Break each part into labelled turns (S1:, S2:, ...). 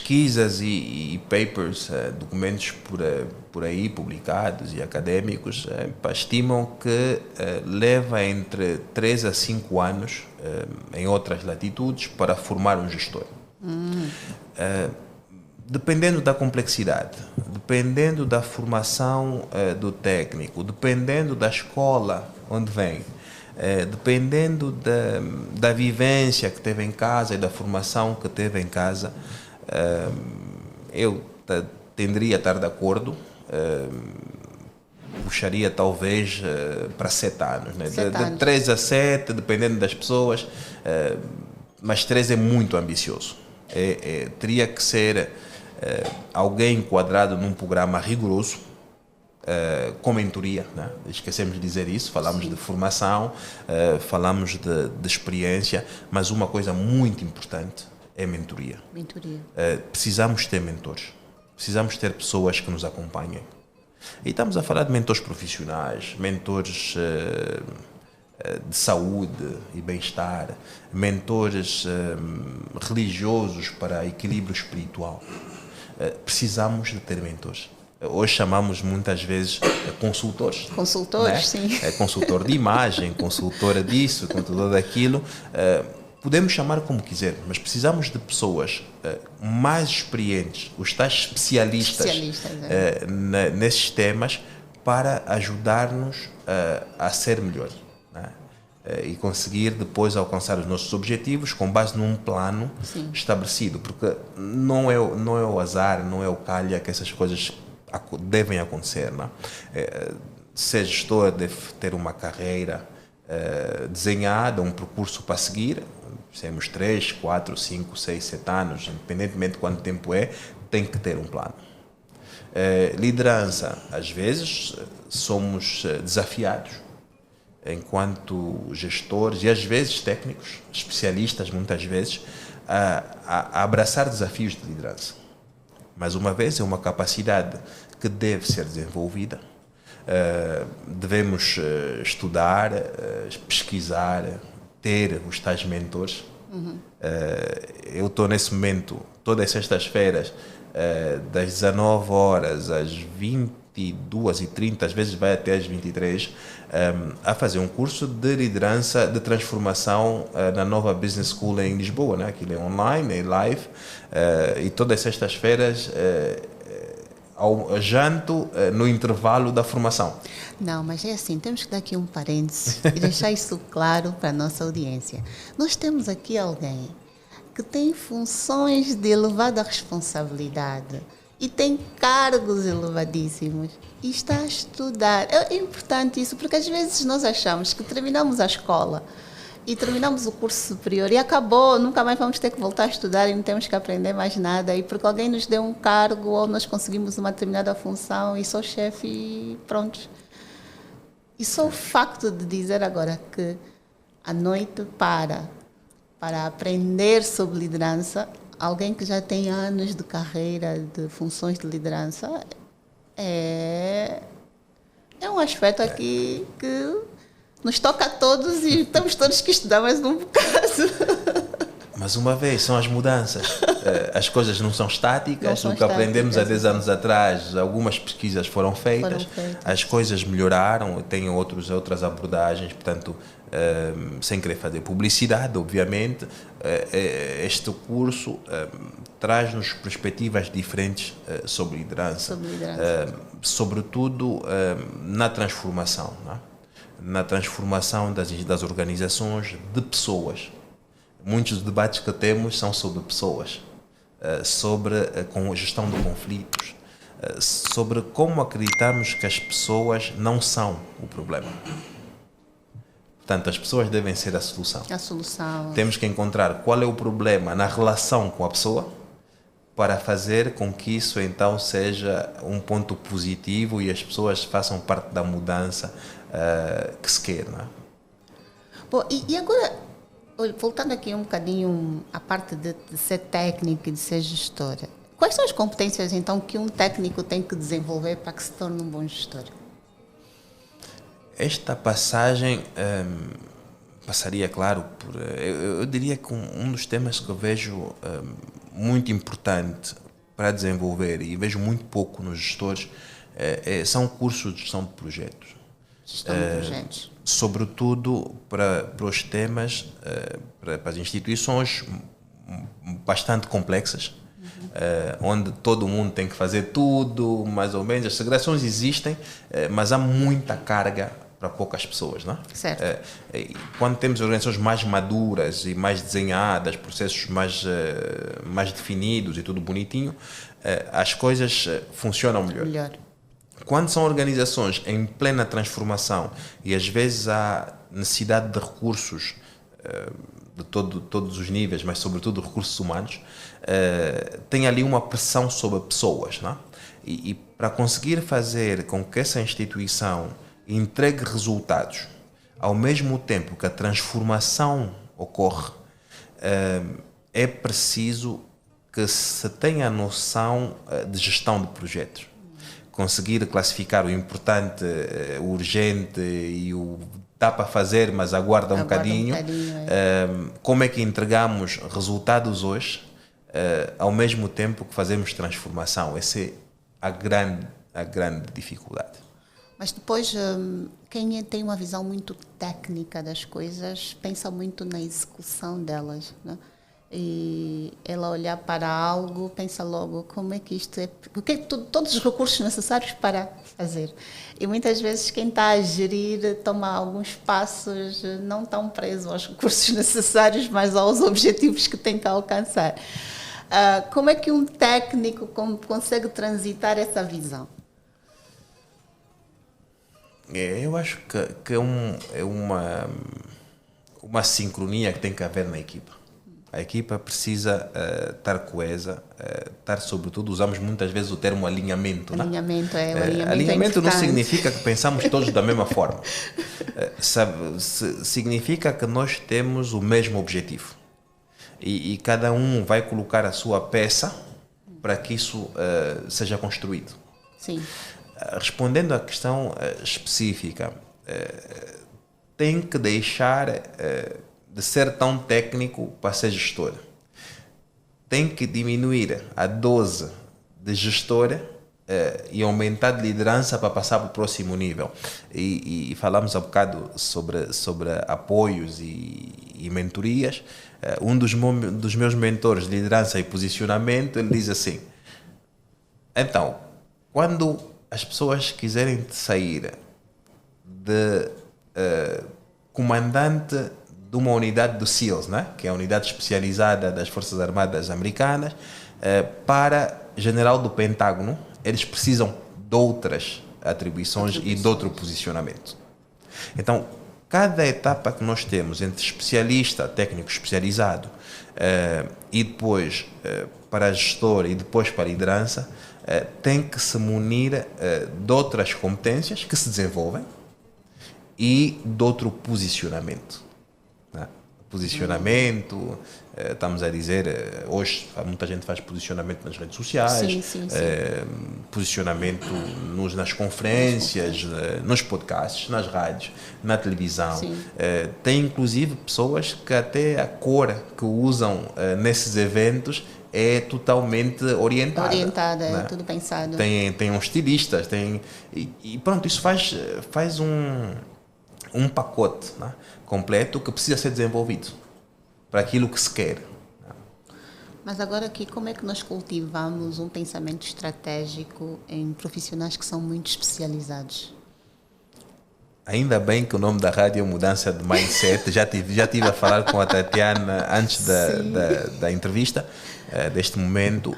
S1: pesquisas e papers, documentos por aí publicados e académicos, estimam que leva entre 3 a 5 anos, em outras latitudes, para formar um gestor. Dependendo da complexidade, dependendo da formação do técnico, dependendo da escola onde vem, dependendo da vivência que teve em casa e da formação que teve em casa, eu tenderia a estar de acordo, puxaria talvez para 7 anos, né? De 3 a 7, dependendo das pessoas, mas 3 é muito ambicioso. Teria que ser alguém enquadrado num programa rigoroso, com mentoria, né? Esquecemos de dizer isso, falamos Sim. de formação, falamos de experiência, mas uma coisa muito importante é mentoria. Precisamos ter mentores, precisamos ter pessoas que nos acompanhem. E estamos a falar de mentores profissionais, mentores de saúde e bem-estar, mentores religiosos para equilíbrio espiritual. Precisamos de ter mentores. Hoje chamamos muitas vezes consultores.
S2: Consultores, né? Sim.
S1: Consultor de imagem, consultora disso, consultor daquilo. Podemos chamar como quiser, mas precisamos de pessoas mais experientes, os tais especialistas nesses temas, para ajudar-nos a ser melhores, né? E conseguir depois alcançar os nossos objetivos com base num plano Sim. estabelecido, porque não é o azar, não é o calha que essas coisas devem acontecer, não? Ser gestor deve ter uma carreira desenhada, um percurso para seguir. Temos 3, 4, 5, 6, 7 anos, independentemente de quanto tempo tem que ter um plano. Liderança, às vezes somos desafiados enquanto gestores e às vezes técnicos, especialistas muitas vezes, a abraçar desafios de liderança. Mais uma vez, é uma capacidade que deve ser desenvolvida. Devemos estudar, pesquisar, ter os tais mentores. Eu estou nesse momento, todas as sextas-feiras, das 19 horas às 22h30, às vezes vai até às 23, a fazer um curso de liderança, de transformação na Nova Business School em Lisboa, né? Aquilo é online, é live, e todas as sextas-feiras janto no intervalo da formação.
S2: Não, mas é assim, temos que dar aqui um parênteses e deixar isso claro para a nossa audiência. Nós temos aqui alguém que tem funções de elevada responsabilidade e tem cargos elevadíssimos e está a estudar. É importante isso, porque às vezes nós achamos que terminamos a escola e terminamos o curso superior e acabou, nunca mais vamos ter que voltar a estudar e não temos que aprender mais nada, e porque alguém nos deu um cargo ou nós conseguimos uma determinada função e sou chefe e pronto. E só o facto de dizer agora que à noite para aprender sobre liderança, alguém que já tem anos de carreira, de funções de liderança, é um aspecto aqui que nos toca a todos e temos todos que estudar mais um bocado.
S1: Mais uma vez, são as mudanças. As coisas não são estáticas. O que aprendemos há 10 anos atrás, algumas pesquisas foram feitas. As coisas melhoraram, têm outras abordagens, portanto, sem querer fazer publicidade, obviamente, este curso traz-nos perspectivas diferentes sobre liderança. Sobretudo na transformação, não é? Na transformação das organizações, de pessoas. Muitos debates que temos são sobre pessoas, sobre gestão de conflitos, sobre como acreditarmos que as pessoas não são o problema. Portanto, as pessoas devem ser a solução. Temos que encontrar qual é o problema na relação com a pessoa para fazer com que isso então seja um ponto positivo e as pessoas façam parte da mudança que se quer, não é?
S2: Bom, e agora, voltando aqui um bocadinho à parte de ser técnico e de ser gestora, quais são as competências então que um técnico tem que desenvolver para que se torne um bom gestor?
S1: Esta passagem passaria, claro, por... Eu diria que um dos temas que eu vejo muito importante para desenvolver, e vejo muito pouco nos gestores, são cursos de gestão de projetos.
S2: Gestão de projetos.
S1: Sobretudo para os temas, para as instituições bastante complexas, onde todo mundo tem que fazer tudo, mais ou menos. As segregações existem, mas há muita carga para poucas pessoas, não é?
S2: Certo.
S1: Quando temos organizações mais maduras e mais desenhadas, processos mais definidos e tudo bonitinho, as coisas funcionam melhor. Quando são organizações em plena transformação e às vezes há necessidade de recursos de todos os níveis, mas sobretudo recursos humanos, tem ali uma pressão sobre pessoas, não é? E para conseguir fazer com que essa instituição entregue resultados ao mesmo tempo que a transformação ocorre, é preciso que se tenha a noção de gestão de projetos. Conseguir classificar o importante, o urgente e o dá para fazer, mas aguarda um bocadinho. Como é que entregamos resultados hoje, ao mesmo tempo que fazemos transformação? Essa é a grande dificuldade.
S2: Mas depois, quem tem uma visão muito técnica das coisas, pensa muito na execução delas, né? E ela olhar para algo, pensa logo como é que isto é, o que é todos os recursos necessários para fazer. E muitas vezes quem está a gerir toma alguns passos não tão preso aos recursos necessários, mas aos objetivos que tem que alcançar. Como é que um técnico consegue transitar essa visão?
S1: Eu acho que é uma sincronia que tem que haver na equipa. A equipa precisa estar coesa, estar sobretudo, usamos muitas vezes o termo alinhamento.
S2: Alinhamento,
S1: não?
S2: O alinhamento,
S1: alinhamento não significa que pensamos todos da mesma forma. Significa que nós temos o mesmo objetivo. E cada um vai colocar a sua peça para que isso seja construído.
S2: Sim.
S1: Respondendo à questão específica, tem que deixar de ser tão técnico para ser gestor. Tem que diminuir a dose de gestor e aumentar de liderança para passar para o próximo nível. E falamos há bocado sobre apoios e mentorias. Um dos meus mentores de liderança e posicionamento, ele diz assim: então, quando as pessoas quiserem sair de comandante de uma unidade do SEALs, né? Que é a unidade especializada das Forças Armadas Americanas, para general do Pentágono, eles precisam de outras atribuições e de outro posicionamento. Então, cada etapa que nós temos entre especialista, técnico especializado, e depois para gestor e depois para a liderança, tem que se munir de outras competências que se desenvolvem e de outro posicionamento. Posicionamento, estamos a dizer, hoje muita gente faz posicionamento nas redes sociais,
S2: sim.
S1: Posicionamento nas conferências, nos podcasts, nas rádios, na televisão. Tem inclusive pessoas que até a cor que usam nesses eventos é totalmente orientada.
S2: Né? Tudo pensado.
S1: Tem uns estilistas, e pronto, isso faz um pacote, né, completo que precisa ser desenvolvido para aquilo que se quer.
S2: Mas agora aqui, como é que nós cultivamos um pensamento estratégico em profissionais que são muito especializados?
S1: Ainda bem que o nome da rádio é Mudança de Mindset. Já tive a falar com a Tatiana antes da entrevista, deste momento.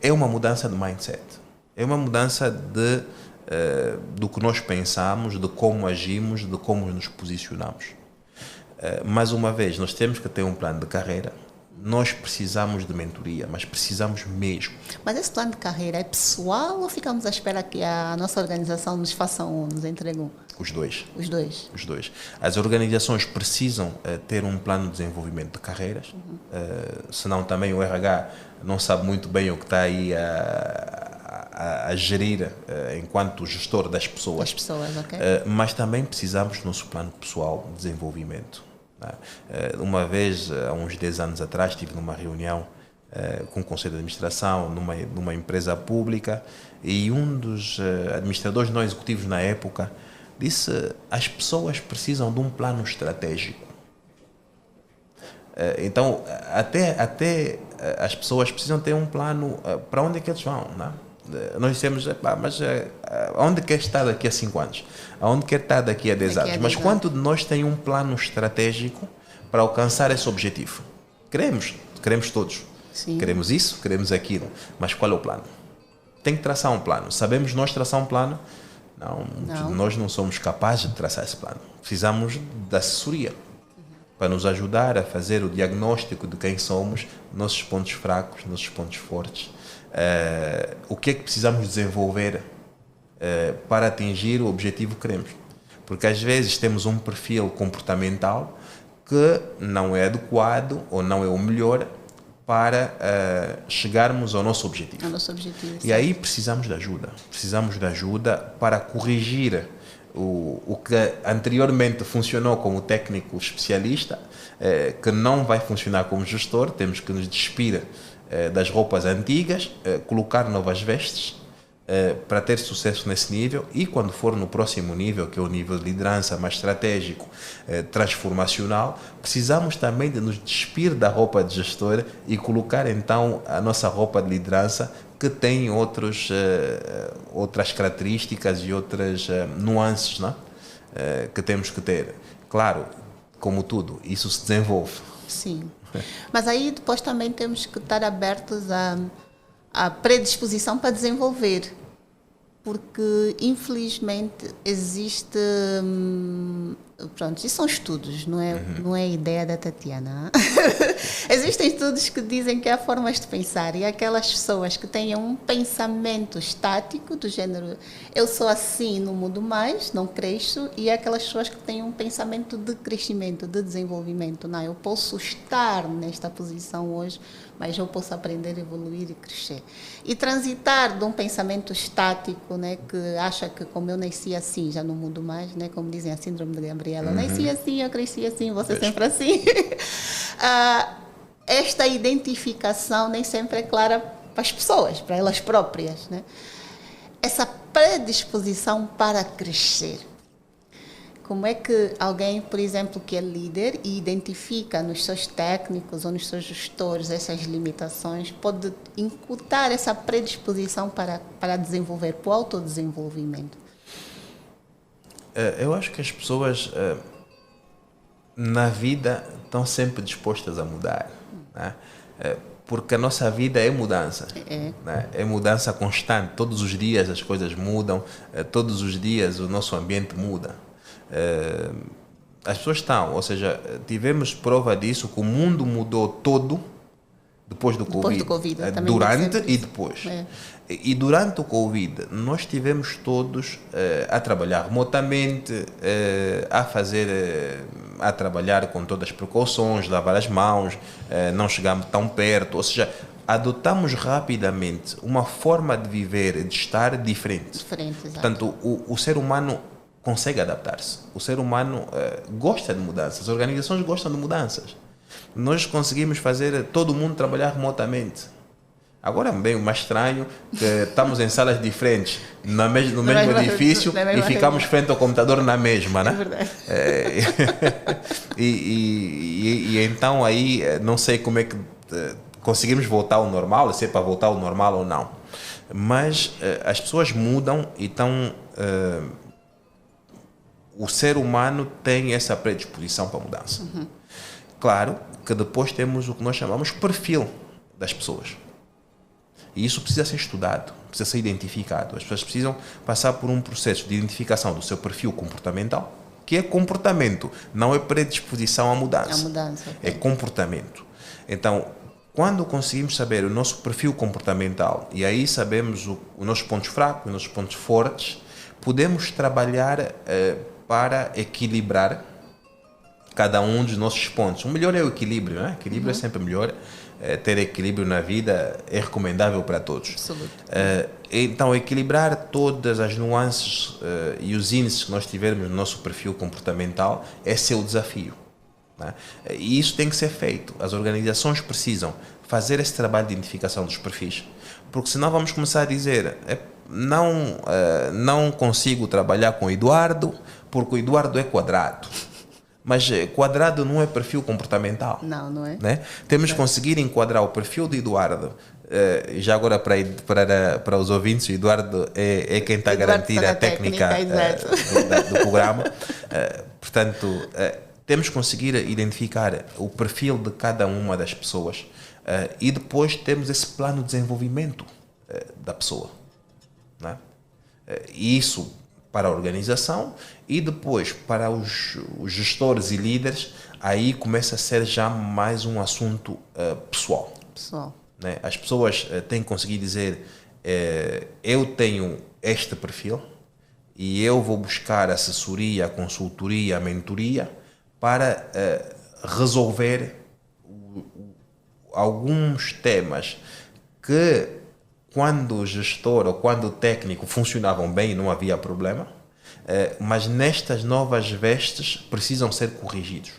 S1: É uma mudança de mindset. É uma mudança do que nós pensamos, de como agimos, de como nos posicionamos. Mais uma vez, nós temos que ter um plano de carreira. Nós precisamos de mentoria, mas precisamos mesmo.
S2: Mas esse plano de carreira é pessoal ou ficamos à espera que a nossa organização nos faça nos entregue um?
S1: Os dois.
S2: Os dois.
S1: Os dois. As organizações precisam ter um plano de desenvolvimento de carreiras, senão também o RH não sabe muito bem o que está aí a gerir enquanto gestor das pessoas.
S2: Das pessoas, ok.
S1: Mas também precisamos do nosso plano pessoal de desenvolvimento. Uma vez, há uns 10 anos atrás, estive numa reunião com o conselho de administração numa empresa pública, e um dos administradores não executivos na época disse: as pessoas precisam de um plano estratégico. Então, até as pessoas precisam ter um plano para onde é que eles vão, não é? Nós dissemos: mas aonde quer estar daqui a 5 anos? Aonde quer estar daqui a 10 anos? Mas quanto de nós tem um plano estratégico para alcançar esse objetivo? Queremos todos.
S2: Sim.
S1: Queremos isso, queremos aquilo. Mas qual é o plano? Tem que traçar um plano. Sabemos nós traçar um plano? Não. Nós não somos capazes de traçar esse plano. Precisamos da assessoria para nos ajudar a fazer o diagnóstico de quem somos, nossos pontos fracos, nossos pontos fortes. O que é que precisamos desenvolver para atingir o objetivo que queremos. Porque às vezes temos um perfil comportamental que não é adequado ou não é o melhor para chegarmos ao nosso objetivo. E aí precisamos de ajuda. Precisamos de ajuda para corrigir o que anteriormente funcionou como técnico especialista, que não vai funcionar como gestor. Temos que nos despir das roupas antigas, colocar novas vestes para ter sucesso nesse nível, e quando for no próximo nível, que é o nível de liderança mais estratégico, transformacional, precisamos também de nos despir da roupa de gestor e colocar então a nossa roupa de liderança, que tem outras características e outras nuances, não é? Que temos que ter. Claro, como tudo, isso se desenvolve.
S2: Sim. Mas aí depois também temos que estar abertos à predisposição para desenvolver, porque infelizmente existe, pronto, isso são estudos, não é ideia da Tatiana. Existem estudos que dizem que há formas de pensar, e aquelas pessoas que têm um pensamento estático, do género, eu sou assim, não mudo mais, não cresço, e aquelas pessoas que têm um pensamento de crescimento, de desenvolvimento. Não, eu posso estar nesta posição hoje, mas eu posso aprender, evoluir e crescer. E transitar de um pensamento estático, né, que acha que como eu nasci assim, já não mudo mais, né, como dizem a síndrome de Gabriela, nasci assim, eu cresci assim, você sempre assim. Esta identificação nem sempre é clara para as pessoas, para elas próprias, né? Essa predisposição para crescer. Como é que alguém, por exemplo, que é líder e identifica nos seus técnicos ou nos seus gestores essas limitações, pode incutir essa predisposição para desenvolver, para o autodesenvolvimento?
S1: Eu acho que as pessoas na vida estão sempre dispostas a mudar, né? Porque a nossa vida é mudança, né? É mudança constante. Todos os dias as coisas mudam, todos os dias o nosso ambiente muda. As pessoas estão, ou seja, tivemos prova disso, que o mundo mudou todo depois do Covid, durante e depois. E durante o Covid, nós tivemos todos a trabalhar remotamente, a trabalhar com todas as precauções, lavar as mãos, não chegarmos tão perto, ou seja, adotamos rapidamente uma forma de viver, de estar diferente. Portanto, o ser humano consegue adaptar-se. O ser humano gosta de mudanças, as organizações gostam de mudanças. Nós conseguimos fazer todo mundo trabalhar remotamente. Agora é bem mais estranho que estamos em salas diferentes, no mesmo edifício, e ficamos frente ao computador na mesma, né?
S2: É verdade.
S1: E então aí não sei como é que conseguimos voltar ao normal, se é para voltar ao normal ou não. Mas as pessoas mudam, então o ser humano tem essa predisposição para a mudança. Claro que depois temos o que nós chamamos perfil das pessoas. E isso precisa ser estudado, precisa ser identificado. As pessoas precisam passar por um processo de identificação do seu perfil comportamental, que é comportamento, não é predisposição à mudança. É comportamento. Então, quando conseguimos saber o nosso perfil comportamental, e aí sabemos os nossos pontos fracos, os nossos pontos fortes, podemos trabalhar para equilibrar cada um dos nossos pontos. O melhor é o equilíbrio, né? Equilíbrio é sempre melhor. Ter equilíbrio na vida é recomendável para todos.
S2: Absoluto.
S1: Então, equilibrar todas as nuances e os índices que nós tivermos no nosso perfil comportamental é seu desafio, né? E isso tem que ser feito. As organizações precisam fazer esse trabalho de identificação dos perfis, porque senão vamos começar a dizer não consigo trabalhar com o Eduardo porque o Eduardo é quadrado. Mas quadrado não é perfil comportamental.
S2: Não é?
S1: Né? Temos que conseguir enquadrar o perfil de Eduardo. Já agora para os ouvintes, o Eduardo é quem está a garantir a técnica do programa. Portanto, temos que conseguir identificar o perfil de cada uma das pessoas e depois temos esse plano de desenvolvimento da pessoa. Né? Isso para a organização e depois para os gestores e líderes, aí começa a ser já mais um assunto pessoal. Né? As pessoas têm que conseguir dizer eu tenho este perfil e eu vou buscar assessoria, consultoria, mentoria para resolver alguns temas que quando o gestor ou quando o técnico funcionavam bem não havia problema, mas nestas novas vestes precisam ser corrigidos.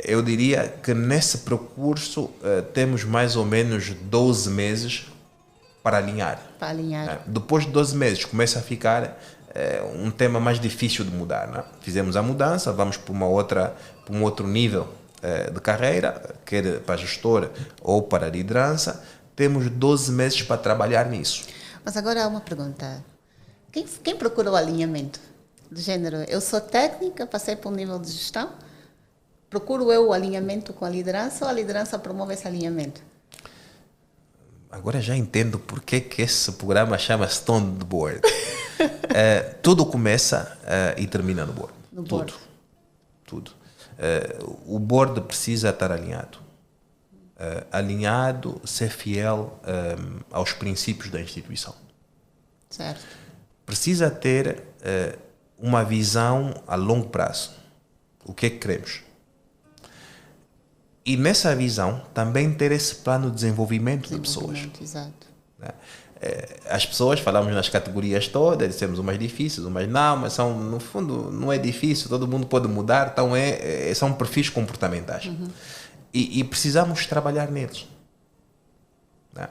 S1: Eu diria que nesse percurso temos mais ou menos 12 meses para alinhar. Depois de 12 meses começa a ficar um tema mais difícil de mudar. Né? Fizemos a mudança, vamos para um outro nível de carreira, quer para gestor ou para liderança. Temos 12 meses para trabalhar nisso.
S2: Mas agora há uma pergunta. Quem procura o alinhamento? Do género, eu sou técnica, passei para um nível de gestão, procuro eu o alinhamento com a liderança ou a liderança promove esse alinhamento?
S1: Agora já entendo por que esse programa chama-se Stone Board. Tudo começa e termina no board. Tudo. O board precisa estar alinhado. Alinhado, ser fiel aos princípios da instituição.
S2: Certo.
S1: Precisa ter uma visão a longo prazo. O que é que queremos? E nessa visão também ter esse plano de desenvolvimento de pessoas.
S2: Exato.
S1: As pessoas, falamos nas categorias todas, dissemos umas difíceis, umas não, mas são, no fundo não é difícil, todo mundo pode mudar, então são perfis comportamentais. Uhum. E precisamos trabalhar neles. Né?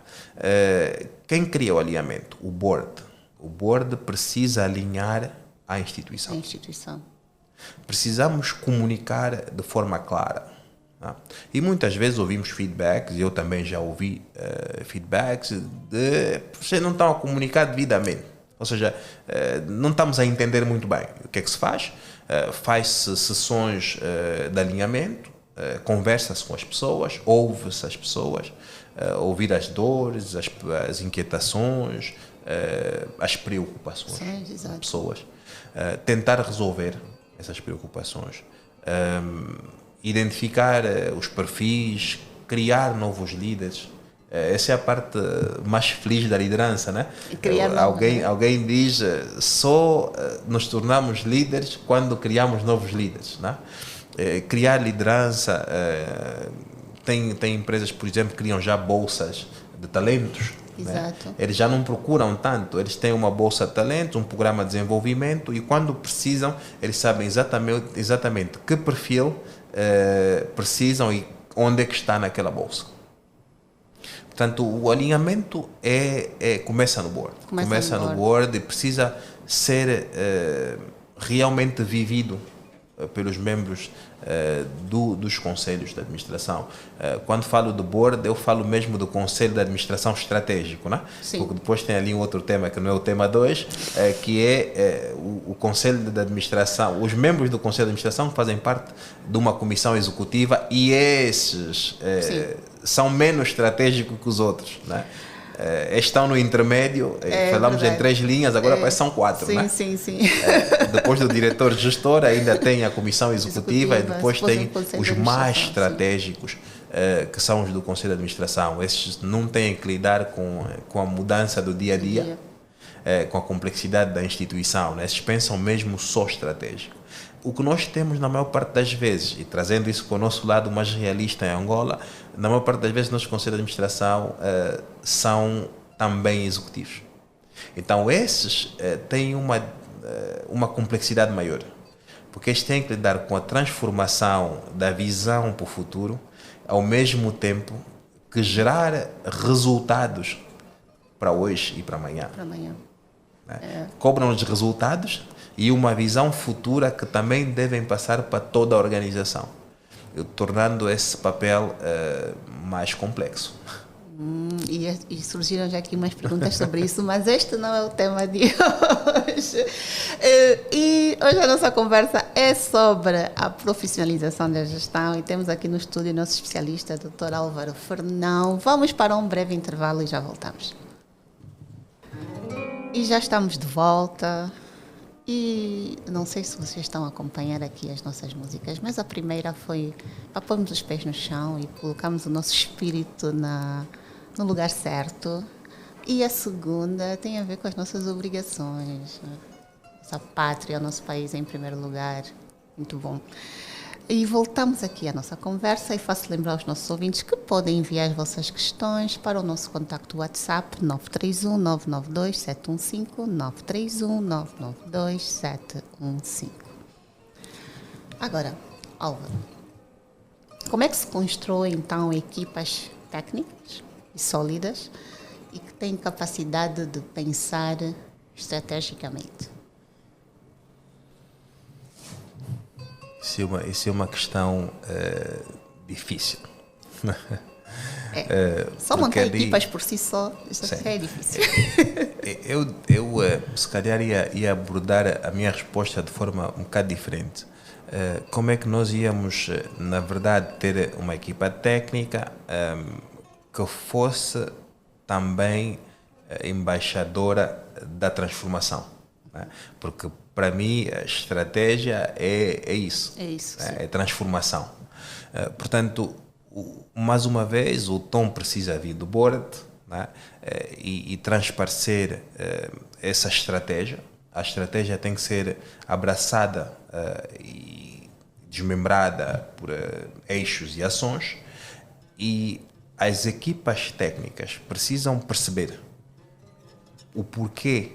S1: Quem cria o alinhamento? O board. O board precisa alinhar a instituição. Precisamos comunicar de forma clara. Né? E muitas vezes ouvimos feedbacks, e eu também já ouvi feedbacks de vocês não estão a comunicar devidamente. Ou seja, não estamos a entender muito bem o que é que se faz. Faz-se sessões de alinhamento, conversa-se com as pessoas, ouve-se as pessoas, ouvir as dores, as inquietações, as preocupações das pessoas, tentar resolver essas preocupações, identificar os perfis, criar novos líderes. Essa é a parte mais feliz da liderança, né? Alguém diz só nos tornamos líderes quando criamos novos líderes, né? Criar liderança, tem empresas, por exemplo, que criam já bolsas de talentos.
S2: Exato.
S1: Né? Eles já não procuram tanto, eles têm uma bolsa de talentos, um programa de desenvolvimento e quando precisam, eles sabem exatamente que perfil precisam e onde é que está naquela bolsa. Portanto, o alinhamento começa no board. Começa no board e precisa ser realmente vivido pelos membros dos conselhos de administração. Quando falo do board, eu falo mesmo do conselho de administração estratégico, né? Porque depois tem ali um outro tema que não é o tema 2, que é o conselho de administração, os membros do conselho de administração fazem parte de uma comissão executiva e esses são menos estratégicos que os outros, né? Estão no intermédio, falamos em 3 linhas, agora parece que são 4, né?
S2: Sim.
S1: Depois do diretor gestor ainda tem a comissão executiva e depois tem os mais estratégicos, que são os do Conselho de Administração. Esses não têm que lidar com a mudança do dia a dia, com a complexidade da instituição, né? Esses pensam mesmo só estratégico. O que nós temos na maior parte das vezes, e trazendo isso para o nosso lado mais realista em Angola, na maior parte das vezes nossos conselhos de administração são também executivos. Então esses têm uma complexidade maior, porque eles têm que lidar com a transformação da visão para o futuro, ao mesmo tempo que gerar resultados para hoje e para amanhã. Né? Cobram os resultados e uma visão futura que também devem passar para toda a organização, tornando esse papel mais complexo.
S2: E surgiram já aqui umas perguntas sobre isso, mas este não é o tema de hoje. E hoje a nossa conversa é sobre a profissionalização da gestão e temos aqui no estúdio o nosso especialista, Dr. Álvaro Fernão. Vamos para um breve intervalo e já voltamos. E já estamos de volta. E não sei se vocês estão a acompanhar aqui as nossas músicas, mas a primeira foi para pormos os pés no chão e colocarmos o nosso espírito no lugar certo. E a segunda tem a ver com as nossas obrigações. Nossa pátria, o nosso país em primeiro lugar. Muito bom. E voltamos aqui à nossa conversa e faço lembrar aos nossos ouvintes que podem enviar as vossas questões para o nosso contacto WhatsApp 931-992-715, 931-992-715. Agora, Álvaro, como é que se constrói então equipas técnicas e sólidas e que têm capacidade de pensar estrategicamente?
S1: Isso é uma questão difícil.
S2: Só montar equipas por si só, isso é difícil.
S1: Eu se calhar ia abordar a minha resposta de forma um bocado diferente. Como é que nós íamos, na verdade, ter uma equipa técnica que fosse também embaixadora da transformação? Né? Porque para mim, a estratégia é isso.
S2: É isso.
S1: É transformação. Portanto, mais uma vez, o tom precisa vir do board, né? e transparecer essa estratégia. A estratégia tem que ser abraçada e desmembrada por eixos e ações. E as equipas técnicas precisam perceber o porquê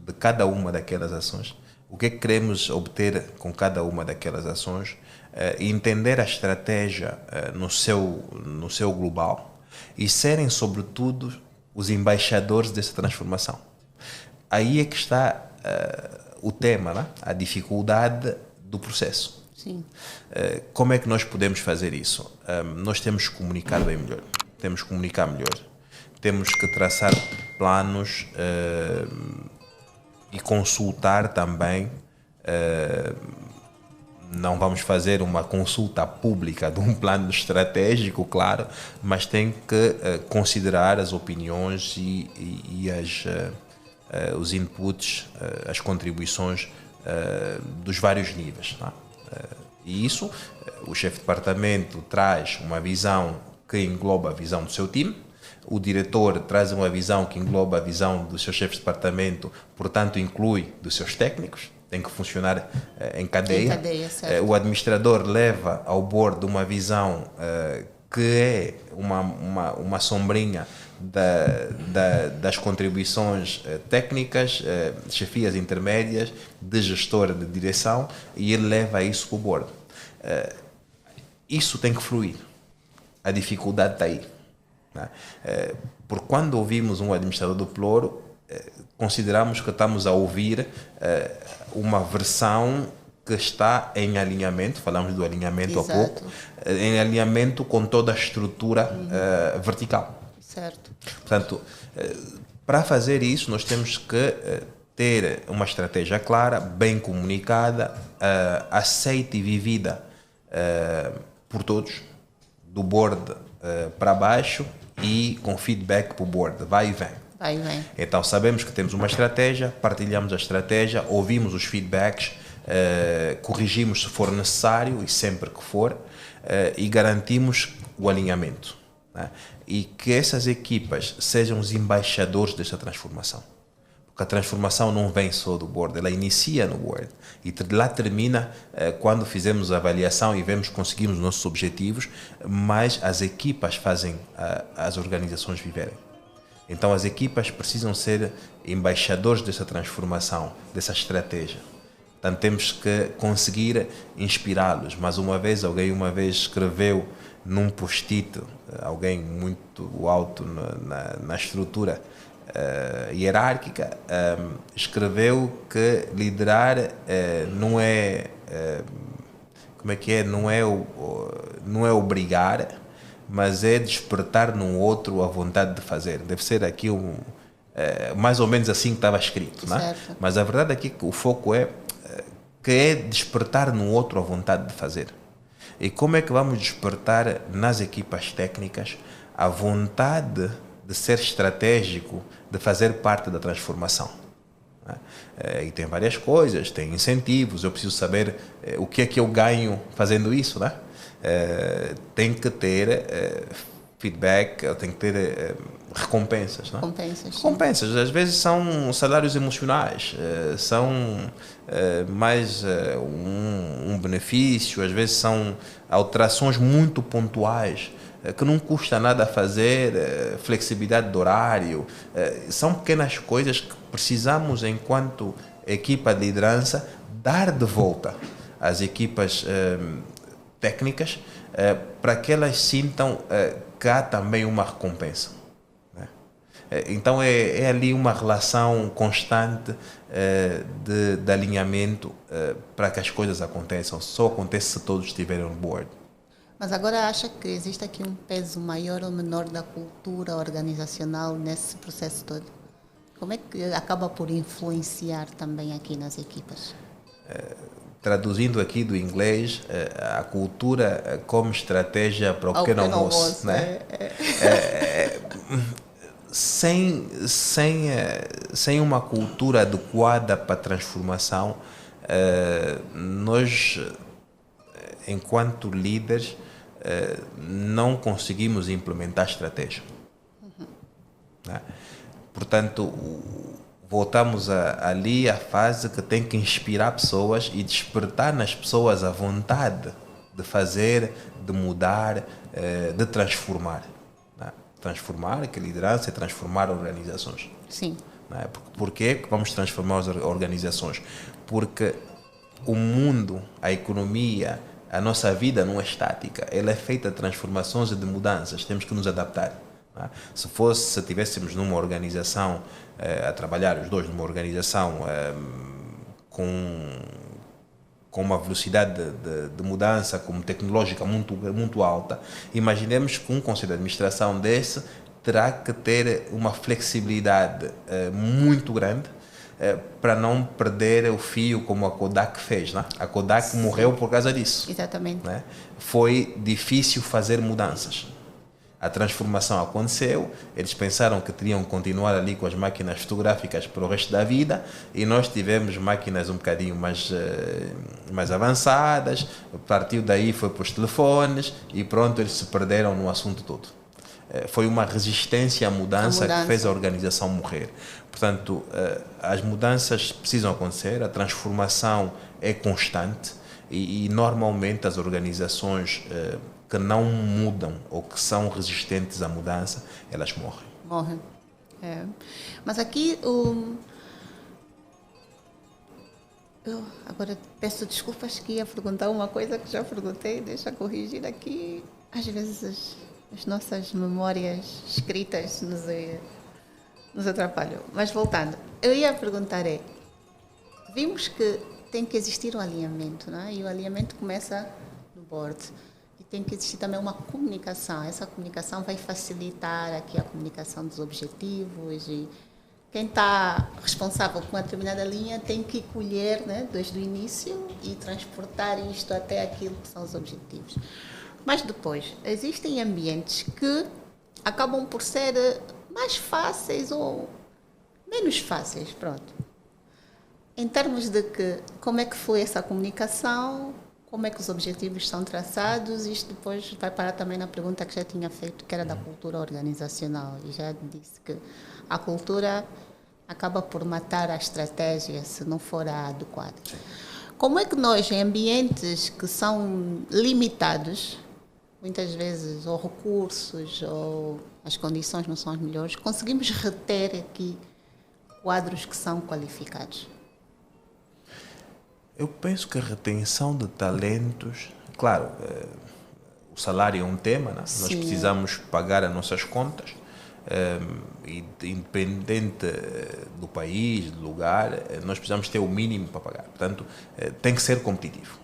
S1: de cada uma daquelas ações, o que queremos obter com cada uma daquelas ações, e entender a estratégia no seu global e serem, sobretudo, os embaixadores dessa transformação. Aí é que está o tema, né? A dificuldade do processo.
S2: Sim.
S1: Como é que nós podemos fazer isso? Nós temos que comunicar bem melhor, temos que comunicar melhor, temos que traçar planos e consultar também. Não vamos fazer uma consulta pública de um plano estratégico, claro, mas tem que considerar as opiniões e os inputs, as contribuições dos vários níveis. Tá? E isso, o chefe de departamento traz uma visão que engloba a visão do seu time, o diretor traz uma visão que engloba a visão do seu chefe de departamento, portanto inclui dos seus técnicos, tem que funcionar em cadeia. O administrador leva ao board uma visão que é uma sombrinha das contribuições técnicas, chefias intermédias, de gestor de direção, e ele leva isso para o board. Isso tem que fluir. A dificuldade está aí. Porque quando ouvimos um administrador do Ploro, consideramos que estamos a ouvir uma versão que está em alinhamento, falamos do alinhamento
S2: Exato.
S1: há pouco, em alinhamento com toda a estrutura vertical.
S2: Certo.
S1: Portanto, para fazer isso, nós temos que ter uma estratégia clara, bem comunicada, aceita e vivida por todos, do board para baixo e com feedback para o board, vai e vem.
S2: Vai e vem.
S1: Então, sabemos que temos uma estratégia, partilhamos a estratégia, ouvimos os feedbacks, corrigimos se for necessário e sempre que for, e garantimos o alinhamento. Né? E que essas equipas sejam os embaixadores desta transformação. Porque a transformação não vem só do board, ela inicia no board e lá termina quando fizemos a avaliação e vemos que conseguimos os nossos objetivos, mas as equipas fazem as organizações viverem. Então as equipas precisam ser embaixadores dessa transformação, dessa estratégia. Portanto, temos que conseguir inspirá-los. Mas alguém uma vez escreveu num post-it, alguém muito alto na estrutura hierárquica, escreveu que liderar não é, como é que é, não é obrigar, mas é despertar no outro a vontade de fazer. Deve ser aqui mais ou menos assim que estava escrito, né? Mas a verdade aqui que o foco é que é despertar no outro a vontade de fazer. E como é que vamos despertar nas equipas técnicas a vontade de ser estratégico, de fazer parte da transformação? E tem várias coisas, tem incentivos, eu preciso saber o que é que eu ganho fazendo isso, né? Tem que ter feedback, tem que ter recompensas, né? Recompensas, às vezes são salários emocionais, são mais um benefício, às vezes são alterações muito pontuais que não custa nada a fazer, flexibilidade de horário, são pequenas coisas que precisamos, enquanto equipa de liderança, dar de volta às equipas técnicas para que elas sintam que há também uma recompensa. Então é ali uma relação constante de alinhamento para que as coisas aconteçam. Só acontece se todos estiverem on board.
S2: Mas agora acha que existe aqui um peso maior ou menor da cultura organizacional nesse processo todo? Como é que acaba por influenciar também aqui nas equipas?
S1: Traduzindo aqui do inglês, a cultura como estratégia para o pequeno almoço, né? Sem uma cultura adequada para a transformação, nós, enquanto líderes, não conseguimos implementar estratégia. Né? Portanto, voltamos ali à fase que tem que inspirar pessoas e despertar nas pessoas a vontade de fazer, de mudar, de transformar. Né? Transformar, que liderança é transformar organizações.
S2: Sim.
S1: Né? Por que vamos transformar as organizações? Porque o mundo, a economia, a nossa vida não é estática, ela é feita de transformações e de mudanças, temos que nos adaptar. Né? Se tivéssemos numa organização, a trabalhar os dois numa organização com uma velocidade de mudança como tecnológica muito alta, imaginemos que um conselho de administração desse terá que ter uma flexibilidade muito grande para não perder o fio como a Kodak fez. Né? A Kodak Sim. morreu por causa disso.
S2: Exatamente.
S1: Né? Foi difícil fazer mudanças. A transformação aconteceu, eles pensaram que teriam que continuar ali com as máquinas fotográficas para o resto da vida e nós tivemos máquinas um bocadinho mais avançadas, partiu daí, foi para os telefones e pronto, eles se perderam no assunto todo. Foi uma resistência à mudança que fez a organização morrer. Portanto, as mudanças precisam acontecer, a transformação é constante e normalmente as organizações que não mudam ou que são resistentes à mudança, elas morrem.
S2: Morrem. Mas aqui, eu agora peço desculpas que ia perguntar uma coisa que já perguntei, deixa corrigir aqui. Às vezes as nossas memórias escritas nos atrapalham. Mas voltando, eu ia perguntar vimos que tem que existir um alinhamento, não é? E o alinhamento começa no board. E tem que existir também uma comunicação. Essa comunicação vai facilitar aqui a comunicação dos objetivos e quem está responsável por uma determinada linha tem que colher, né, desde o início e transportar isto até aquilo que são os objetivos. Mas depois, existem ambientes que acabam por ser mais fáceis ou menos fáceis, pronto. Em termos de como é que foi essa comunicação, como é que os objetivos são traçados, isto depois vai parar também na pergunta que já tinha feito, que era da cultura organizacional. E já disse que a cultura acaba por matar a estratégia se não for a adequada. Como é que nós, em ambientes que são limitados, muitas vezes, ou recursos, ou as condições não são as melhores, conseguimos reter aqui quadros que são qualificados?
S1: Eu penso que a retenção de talentos, claro, o salário é um tema, né? Nós precisamos pagar as nossas contas, independente do país, do lugar, nós precisamos ter o mínimo para pagar. Portanto, tem que ser competitivo.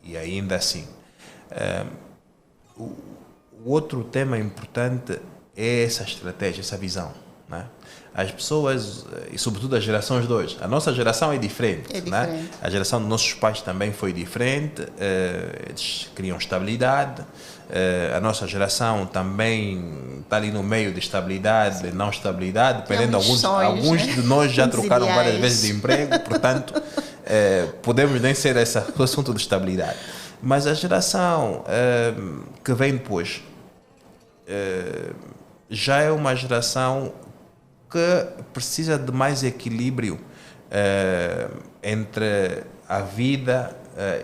S1: E ainda assim. O outro tema importante é essa estratégia, essa visão, né? As pessoas, e sobretudo as gerações de hoje, a nossa geração é diferente, né? A geração dos nossos pais também foi diferente, eles queriam estabilidade, a nossa geração também está ali no meio de estabilidade e não estabilidade, dependendo, alguns de nós já trocaram várias vezes de emprego, portanto, podemos nem ser esse o assunto de estabilidade. Mas a geração que vem depois já é uma geração que precisa de mais equilíbrio entre a vida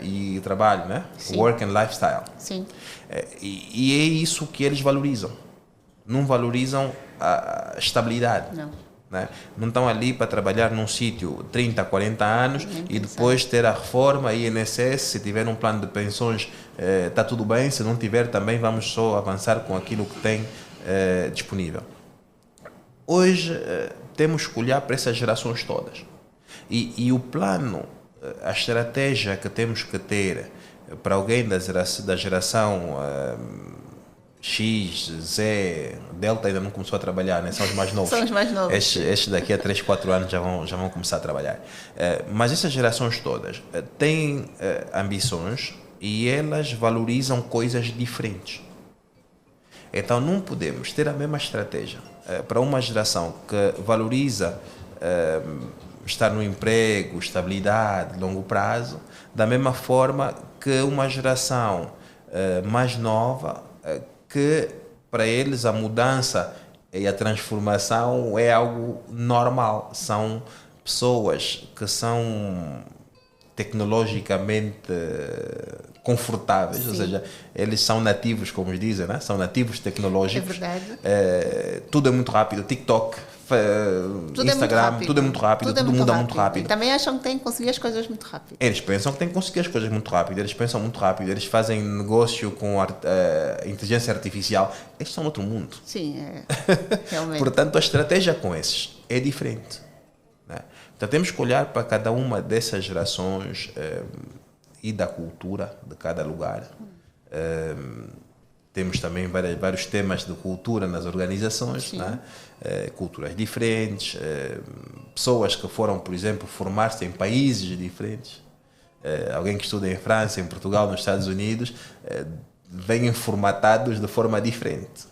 S1: e o trabalho, né? Work and lifestyle.
S2: Sim.
S1: E é isso que eles valorizam. Não valorizam a estabilidade.
S2: Não.
S1: Né? Não estão ali para trabalhar num sítio 30, 40 anos e depois ter a reforma, INSS, se tiver um plano de pensões está tudo bem, se não tiver também vamos só avançar com aquilo que tem disponível. Hoje temos que olhar para essas gerações todas e o plano, a estratégia que temos que ter para alguém da geração X, Z, Delta ainda não começou a trabalhar, né? São os mais novos.
S2: São os mais novos.
S1: Estes daqui a 3, 4 anos já vão começar a trabalhar. Mas essas gerações todas têm ambições e elas valorizam coisas diferentes. Então não podemos ter a mesma estratégia para uma geração que valoriza estar no emprego, estabilidade, longo prazo, da mesma forma que uma geração mais nova que para eles a mudança e a transformação é algo normal. São pessoas que são tecnologicamente confortáveis, ou seja, eles são nativos, como dizem, né? São nativos tecnológicos.
S2: É verdade.
S1: Tudo é muito rápido, TikTok, Instagram, tudo é muito rápido, tudo muda muito rápido.
S2: E também acham que têm que conseguir as coisas muito rápido.
S1: Eles pensam que têm que conseguir as coisas muito rápido, eles pensam muito rápido, eles fazem negócio com inteligência artificial, eles estão no outro mundo.
S2: Sim, realmente.
S1: Portanto, a estratégia com esses é diferente, né? Então temos que olhar para cada uma dessas gerações e da cultura de cada lugar. Temos também vários temas de cultura nas organizações, né? Culturas diferentes, pessoas que foram, por exemplo, formar-se em países diferentes. Alguém que estuda em França, em Portugal, nos Estados Unidos, vêm formatados de forma diferente,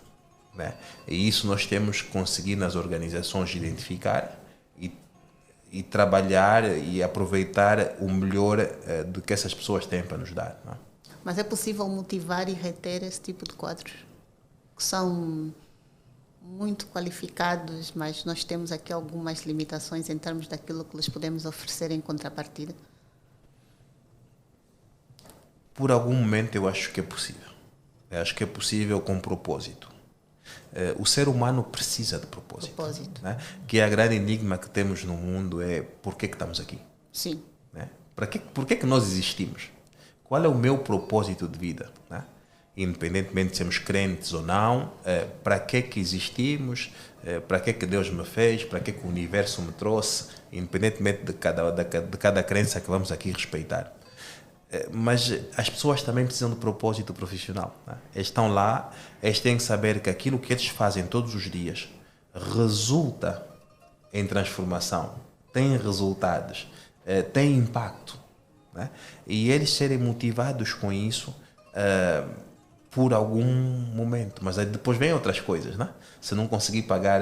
S1: né? E isso nós temos que conseguir nas organizações identificar e trabalhar e aproveitar o melhor do que essas pessoas têm para nos dar, não é?
S2: Mas é possível motivar e reter esse tipo de quadros que são muito qualificados, mas nós temos aqui algumas limitações em termos daquilo que lhes podemos oferecer em contrapartida?
S1: Por algum momento eu acho que é possível. Eu acho que é possível com propósito. O ser humano precisa de propósito. Né? Que é a grande enigma que temos no mundo é por que estamos aqui?
S2: Sim.
S1: Né? Por que nós existimos? Qual é o meu propósito de vida? Né? Independentemente de sermos crentes ou não, para que existimos, para que Deus me fez, para que o universo me trouxe, independentemente de cada crença que vamos aqui respeitar. Mas as pessoas também precisam de propósito profissional, né? Eles estão lá, eles têm que saber que aquilo que eles fazem todos os dias resulta em transformação, tem resultados, tem impacto, né? E eles serem motivados com isso por algum momento, mas aí depois vem outras coisas, né? Se não conseguir pagar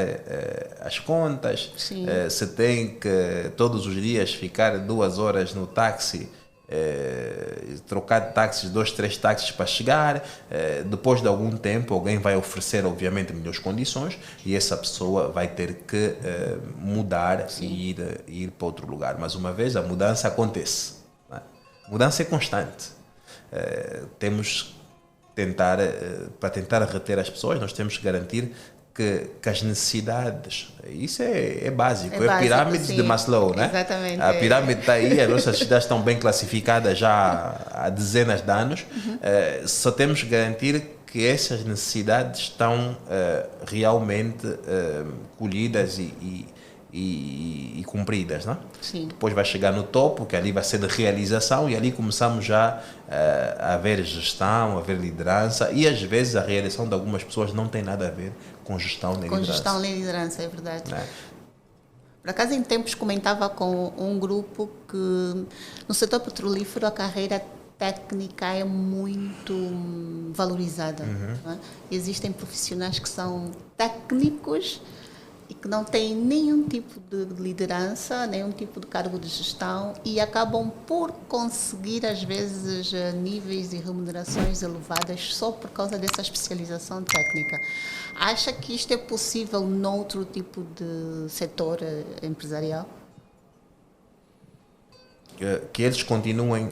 S1: as contas, se tem que todos os dias ficar 2 horas no táxi, trocar de táxis, 2, 3 táxis para chegar, depois de algum tempo alguém vai oferecer obviamente melhores condições e essa pessoa vai ter que mudar e ir para outro lugar. Mas uma vez a mudança acontece, né? A mudança é constante. Temos tentar para tentar reter as pessoas, nós temos que garantir que as necessidades, isso é básico, é a
S2: básico,
S1: pirâmide
S2: sim.
S1: de Maslow, né?
S2: Exatamente.
S1: A pirâmide está aí, as nossas necessidades estão bem classificadas já há dezenas de anos, só temos que garantir que essas necessidades estão realmente colhidas e cumpridas, né?
S2: Sim.
S1: Depois vai chegar no topo, que ali vai ser de realização, e ali começamos já a ver gestão, a ver liderança, e às vezes a realização de algumas pessoas não tem nada a ver com gestão nem liderança.
S2: Com gestão nem liderança, é verdade.
S1: Né?
S2: Por acaso, em tempos, comentava com um grupo que no setor petrolífero a carreira técnica é muito valorizada. Não é? Existem profissionais que são técnicos e que não têm nenhum tipo de liderança, nenhum tipo de cargo de gestão e acabam por conseguir, às vezes, níveis e remunerações elevadas só por causa dessa especialização técnica. Acha que isto é possível noutro tipo de setor empresarial?
S1: Que eles continuem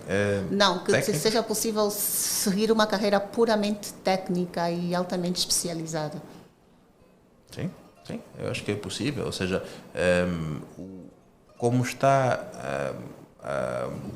S2: Não, que
S1: técnicos?
S2: seja possível seguir uma carreira puramente técnica e altamente especializada.
S1: Sim, sim, eu acho que é possível. Ou seja, como está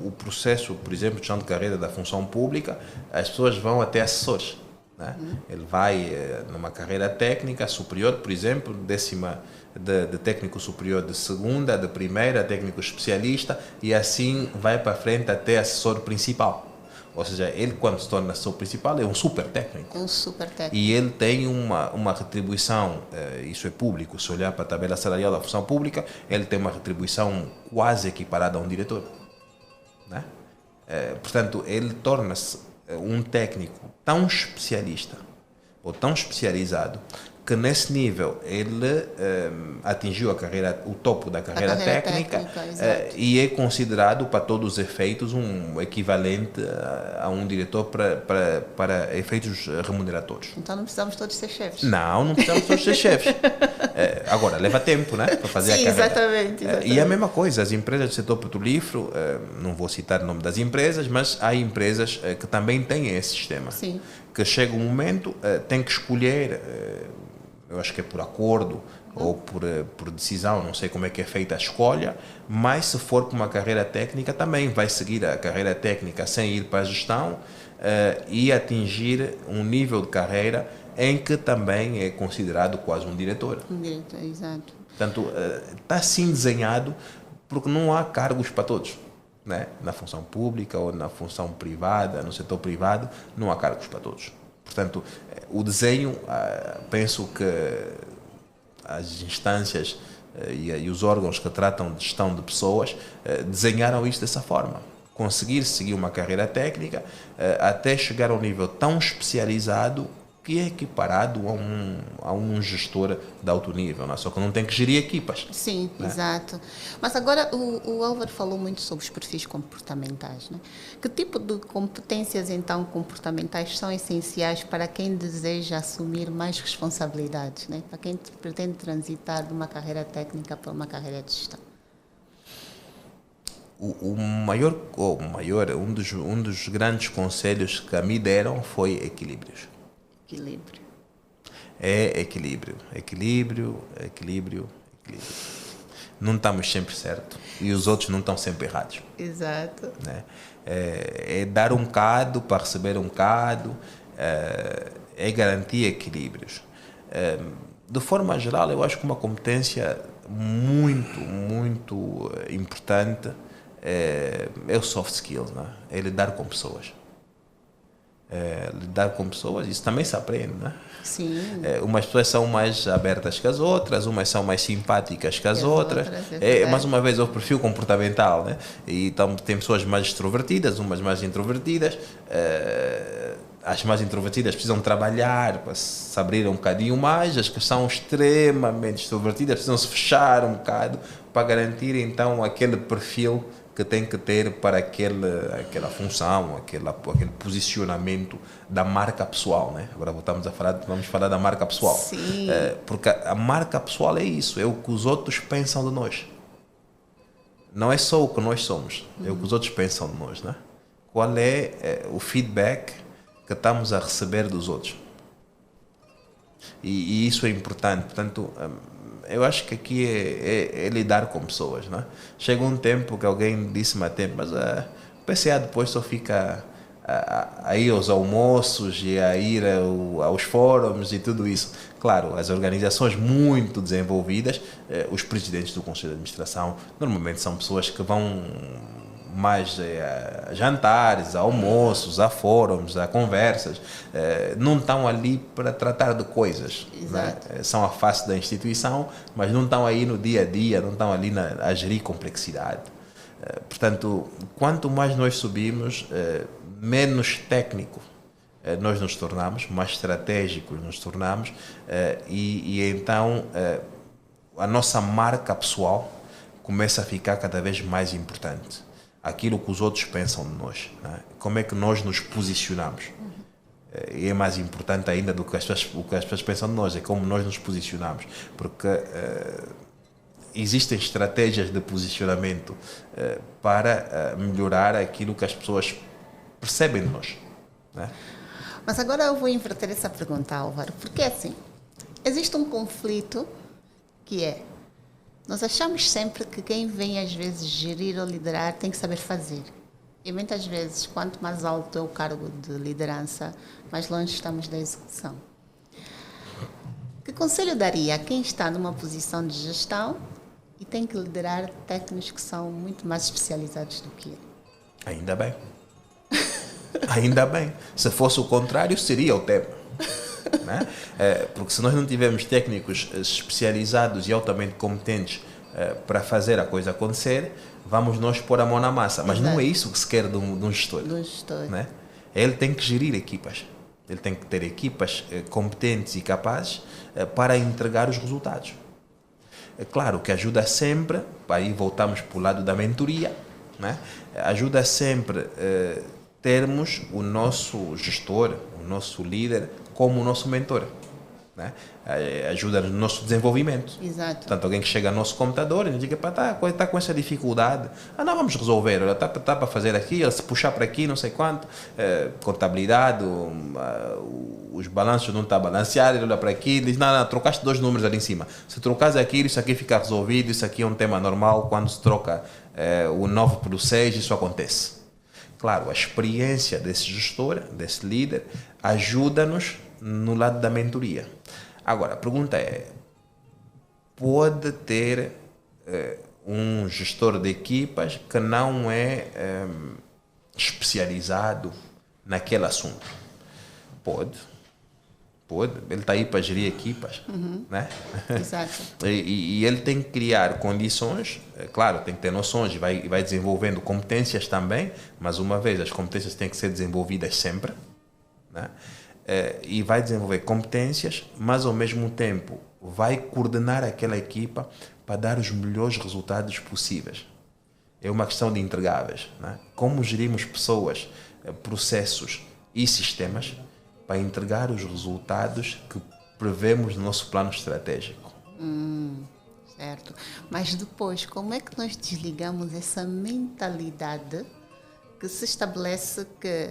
S1: o processo, por exemplo, de gestão de carreira da função pública, as pessoas vão até assessores. Né? Ele vai numa carreira técnica superior, por exemplo, de técnico superior de segunda, de primeira, técnico especialista, e assim vai para frente até assessor principal. Ou seja, ele quando se torna assessor principal é um super técnico.
S2: Um super técnico.
S1: E ele tem uma retribuição, isso é público, se olhar para a tabela salarial da função pública, ele tem uma retribuição quase equiparada a um diretor. Né? Portanto, ele torna-se um técnico tão especialista ou tão especializado que nesse nível ele atingiu o topo da carreira técnica e é considerado para todos os efeitos um equivalente a um diretor para efeitos remuneratórios.
S2: Então não precisamos todos ser chefes.
S1: Não precisamos todos ser chefes. Agora, leva tempo, né, para fazer
S2: Sim,
S1: a carreira.
S2: exatamente.
S1: E a mesma coisa, as empresas do setor petrolífero, não vou citar o nome das empresas, mas há empresas que também têm esse sistema.
S2: Sim.
S1: Que chega um momento, tem que escolher, eu acho que é por acordo ou por decisão, não sei como é que é feita a escolha, mas se for para uma carreira técnica também vai seguir a carreira técnica sem ir para a gestão e atingir um nível de carreira em que também é considerado quase um diretor.
S2: Um diretor, exato.
S1: Portanto, está assim desenhado porque não há cargos para todos. Né? Na função pública ou na função privada, no setor privado, não há cargos para todos. Portanto, o desenho, penso que as instâncias e os órgãos que tratam de gestão de pessoas desenharam isto dessa forma. Conseguir seguir uma carreira técnica até chegar a um nível tão especializado que é equiparado a um gestor de alto nível, né? Só que não tem que gerir equipas.
S2: Sim,
S1: né?
S2: Exato. Mas agora o Álvaro falou muito sobre os perfis comportamentais. Né? Que tipo de competências, então, comportamentais são essenciais para quem deseja assumir mais responsabilidades, né? Para quem pretende transitar de uma carreira técnica para uma carreira de gestão?
S1: Um dos grandes conselhos que a mim deram foi equilíbrios.
S2: Equilíbrio.
S1: É equilíbrio. Não estamos sempre certos e os outros não estão sempre errados.
S2: Exato.
S1: Né? É dar um bocado para receber um bocado, é garantir equilíbrios. De forma geral, eu acho que uma competência muito importante é o soft skills, né? É lidar com pessoas. Lidar com pessoas, isso também se aprende, né?
S2: Sim.
S1: Umas pessoas são mais abertas que as outras, umas são mais simpáticas que as outras. Mais uma vez, o perfil comportamental, né? E então, tem pessoas mais extrovertidas, umas mais introvertidas. As mais introvertidas precisam trabalhar para se abrir um bocadinho mais, as que são extremamente extrovertidas precisam se fechar um bocado para garantir então aquele perfil que tem que ter para aquela função, aquele posicionamento da marca pessoal, né? Agora vamos falar da marca pessoal.
S2: Sim.
S1: Porque a marca pessoal é isso, é o que os outros pensam de nós. Não é só o que nós somos, é o que os outros pensam de nós, né? Qual é o feedback que estamos a receber dos outros? E isso é importante. Portanto, eu acho que aqui é lidar com pessoas. Não é? Chega um tempo que alguém disse-me a tempo, mas o PCA depois só fica a ir aos almoços e a ir aos fóruns e tudo isso. Claro, as organizações muito desenvolvidas, os presidentes do Conselho de Administração, normalmente são pessoas que vão mais a jantares, a almoços, a fóruns, a conversas, não estão ali para tratar de coisas. Né? São a face da instituição, mas não estão aí no dia a dia, não estão ali a gerir complexidade. Portanto, quanto mais nós subimos, menos técnico nós nos tornamos, mais estratégicos nos tornamos, e então a nossa marca pessoal começa a ficar cada vez mais importante. Aquilo que os outros pensam de nós, né? Como é que nós nos posicionamos. E é mais importante ainda do que as pessoas pensam de nós, é como nós nos posicionamos, porque existem estratégias de posicionamento para melhorar aquilo que as pessoas percebem de nós. Né?
S2: Mas agora eu vou inverter essa pergunta, Álvaro, porque assim, existe um conflito que é, nós achamos sempre que quem vem às vezes gerir ou liderar tem que saber fazer. E muitas vezes, quanto mais alto é o cargo de liderança, mais longe estamos da execução. Que conselho daria a quem está numa posição de gestão e tem que liderar técnicos que são muito mais especializados do que ele?
S1: Ainda bem. Ainda bem. Se fosse o contrário, seria o tema. Né? Porque se nós não tivermos técnicos especializados e altamente competentes para fazer a coisa acontecer, vamos nós pôr a mão na massa. Mas não é isso que se quer de um gestor. Né? Ele tem que gerir equipas. Ele tem que ter equipas competentes e capazes para entregar os resultados. É claro que ajuda sempre, aí voltamos para o lado da mentoria, né? Ajuda sempre termos o nosso gestor, o nosso líder, como o nosso mentor. Né? Ajuda no nosso desenvolvimento.
S2: Exato.
S1: Portanto, alguém que chega ao nosso computador e nos diga, está com essa dificuldade, não, vamos resolver, está para fazer aqui, se puxar para aqui, não sei quanto, contabilidade, os balanços não estão balanceados, ele olha para aqui, diz, não, trocaste 2 números ali em cima, se trocares aquilo, isso aqui fica resolvido, isso aqui é um tema normal, quando se troca o 9 pelo 6, isso acontece. Claro, a experiência desse gestor, desse líder, ajuda-nos no lado da mentoria. Agora, a pergunta é, pode ter um gestor de equipas que não é especializado naquele assunto? Pode. Ele está aí para gerir equipas. Né?
S2: Exato.
S1: E ele tem que criar condições, claro, tem que ter noções e vai desenvolvendo competências também, mas uma vez as competências têm que ser desenvolvidas sempre. Né? E vai desenvolver competências, mas ao mesmo tempo vai coordenar aquela equipa para dar os melhores resultados possíveis. É uma questão de entregáveis. Né? Como gerimos pessoas, processos e sistemas para entregar os resultados que prevemos no nosso plano estratégico.
S2: Certo. Mas depois, como é que nós desligamos essa mentalidade que se estabelece que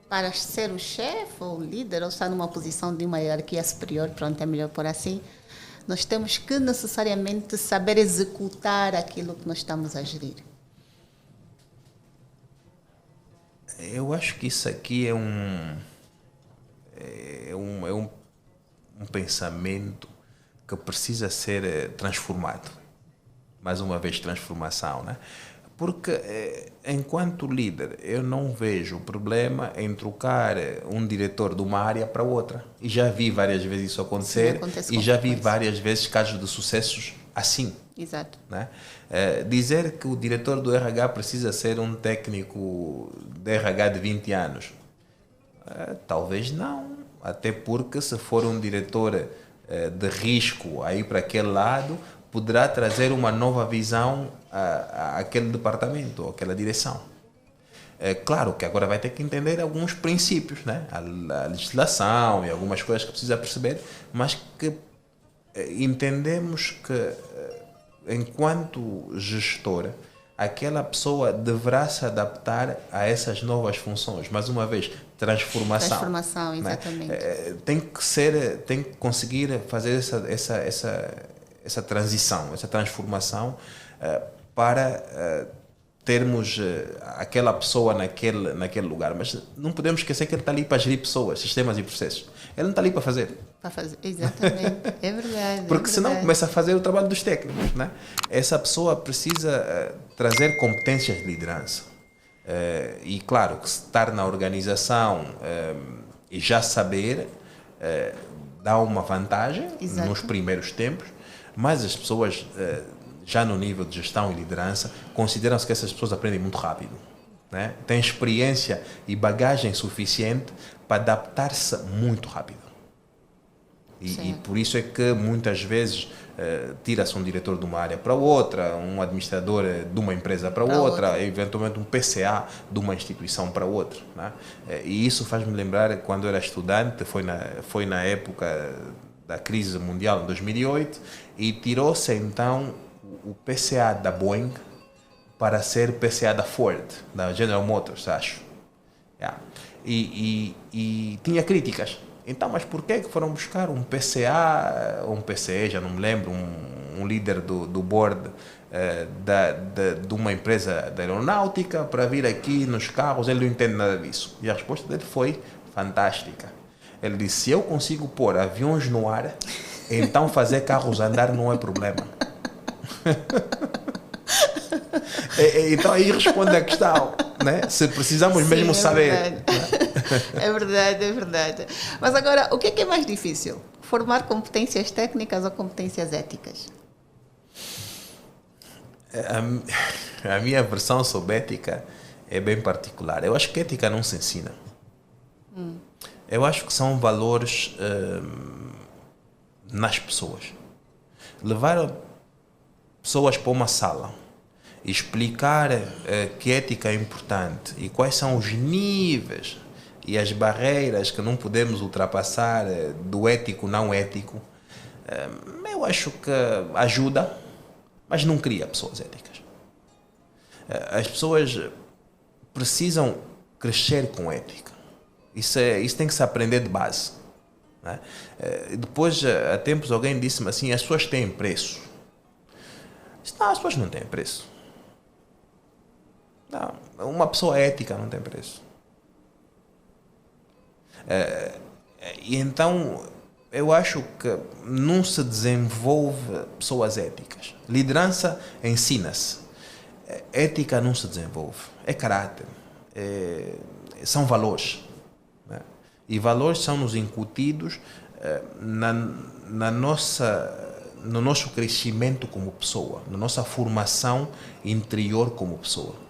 S2: para ser o chefe ou o líder ou estar numa posição de uma hierarquia superior, pronto, é melhor por assim, nós temos que necessariamente saber executar aquilo que nós estamos a gerir?
S1: Eu acho que isso aqui é um pensamento que precisa ser transformado. Mais uma vez, transformação, né? Porque, enquanto líder, eu não vejo problema em trocar um diretor de uma área para outra. E já vi várias vezes isso acontecer. E já vi várias vezes casos de sucessos assim.
S2: Exato.
S1: Né? Dizer que o diretor do RH precisa ser um técnico de RH de 20 anos. Talvez não. Até porque, se for um diretor de risco aí para aquele lado, poderá trazer uma nova visão àquele departamento, àquela direção. É claro que agora vai ter que entender alguns princípios, né? A legislação e algumas coisas que precisa perceber, mas que entendemos que, enquanto gestor, aquela pessoa deverá se adaptar a essas novas funções. Mais uma vez, transformação.
S2: Transformação, exatamente.
S1: Né? Tem que conseguir fazer essa transição, essa transformação para termos aquela pessoa naquele lugar. Mas não podemos esquecer que ele está ali para gerir pessoas, sistemas e processos. Ele não está ali para fazer.
S2: Para fazer, exatamente. É verdade.
S1: Porque senão começa a fazer o trabalho dos técnicos. Né? Essa pessoa precisa trazer competências de liderança. E claro, que estar na organização e já saber dá uma vantagem. Exato. Nos primeiros tempos, mas as pessoas já no nível de gestão e liderança consideram-se que essas pessoas aprendem muito rápido, né? Têm experiência e bagagem suficiente para adaptar-se muito rápido. E por isso é que muitas vezes tira-se um diretor de uma área para outra, um administrador de uma empresa para outra, eventualmente um PCA de uma instituição para outra. Né? E isso faz-me lembrar quando eu era estudante, foi na época da crise mundial em 2008, e tirou-se então o PCA da Boeing para ser PCA da Ford, da General Motors, acho. E tinha críticas. Então, mas por que foram buscar um PCA, ou um PCE, já não me lembro, um líder do board de uma empresa de aeronáutica para vir aqui nos carros? Ele não entende nada disso. E a resposta dele foi fantástica. Ele disse, se eu consigo pôr aviões no ar, então fazer carros andar não é problema. Então aí responde a questão, né? Se precisamos mesmo saber.
S2: É verdade, é verdade. Mas agora, o que é mais difícil? Formar competências técnicas ou competências éticas?
S1: A minha versão sobre ética é bem particular. Eu acho que ética não se ensina. Eu acho que são valores nas pessoas. Levar pessoas para uma sala, explicar que ética é importante e quais são os níveis e as barreiras que não podemos ultrapassar do ético não ético, eu acho que ajuda, mas não cria pessoas éticas. As pessoas precisam crescer com ética. Isso tem que se aprender de base. Né? Depois, há tempos, alguém disse-me assim, as pessoas têm preço. Não, as pessoas não têm preço. Não, uma pessoa ética não tem preço. E então, eu acho que não se desenvolve pessoas éticas. Liderança ensina-se. Ética não se desenvolve. É caráter. São valores. Né? E valores são-nos incutidos no nosso crescimento como pessoa, na nossa formação interior como pessoa.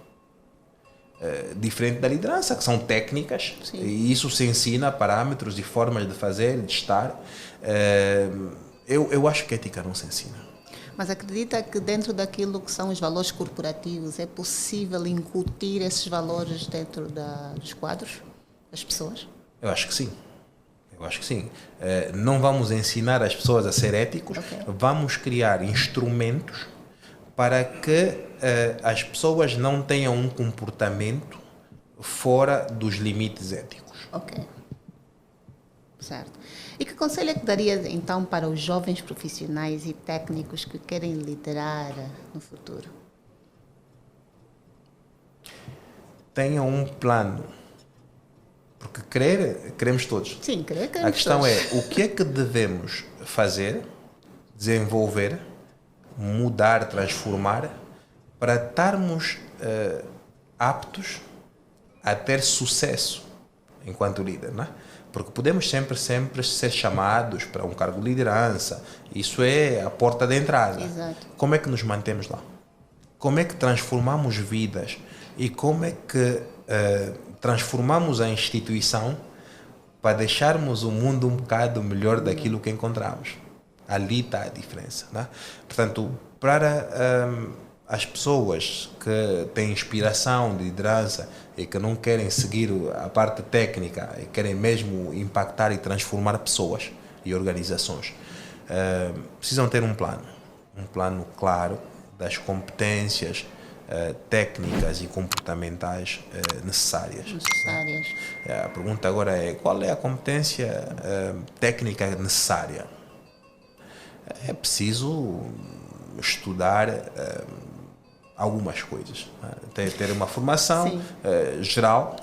S1: Diferente da liderança, que são técnicas. Sim. E isso se ensina, parâmetros e formas de fazer, de estar. Eu acho que ética não se ensina.
S2: Mas acredita que dentro daquilo que são os valores corporativos é possível incutir esses valores dentro dos quadros das pessoas?
S1: Eu acho que sim. Não vamos ensinar as pessoas a ser éticos, vamos criar instrumentos para que as pessoas não tenham um comportamento fora dos limites éticos.
S2: Ok. Certo. E que conselho é que daria, então, para os jovens profissionais e técnicos que querem liderar no futuro?
S1: Tenham um plano. Porque queremos todos.
S2: Sim, queremos todos.
S1: A questão é, o que é que devemos fazer, desenvolver, mudar, transformar, para estarmos aptos a ter sucesso enquanto líder, não é? Porque podemos sempre ser chamados para um cargo de liderança. Isso é a porta de entrada.
S2: Exato.
S1: Como é que nos mantemos lá? Como é que transformamos vidas? E como é que transformamos a instituição para deixarmos o mundo um bocado melhor daquilo que encontramos? Ali está a diferença. Né? Portanto, para as pessoas que têm inspiração de liderança e que não querem seguir a parte técnica e querem mesmo impactar e transformar pessoas e organizações, precisam ter um plano claro das competências técnicas e comportamentais necessárias. A pergunta agora é: qual é a competência técnica necessária? É preciso estudar algumas coisas. Ter uma formação geral,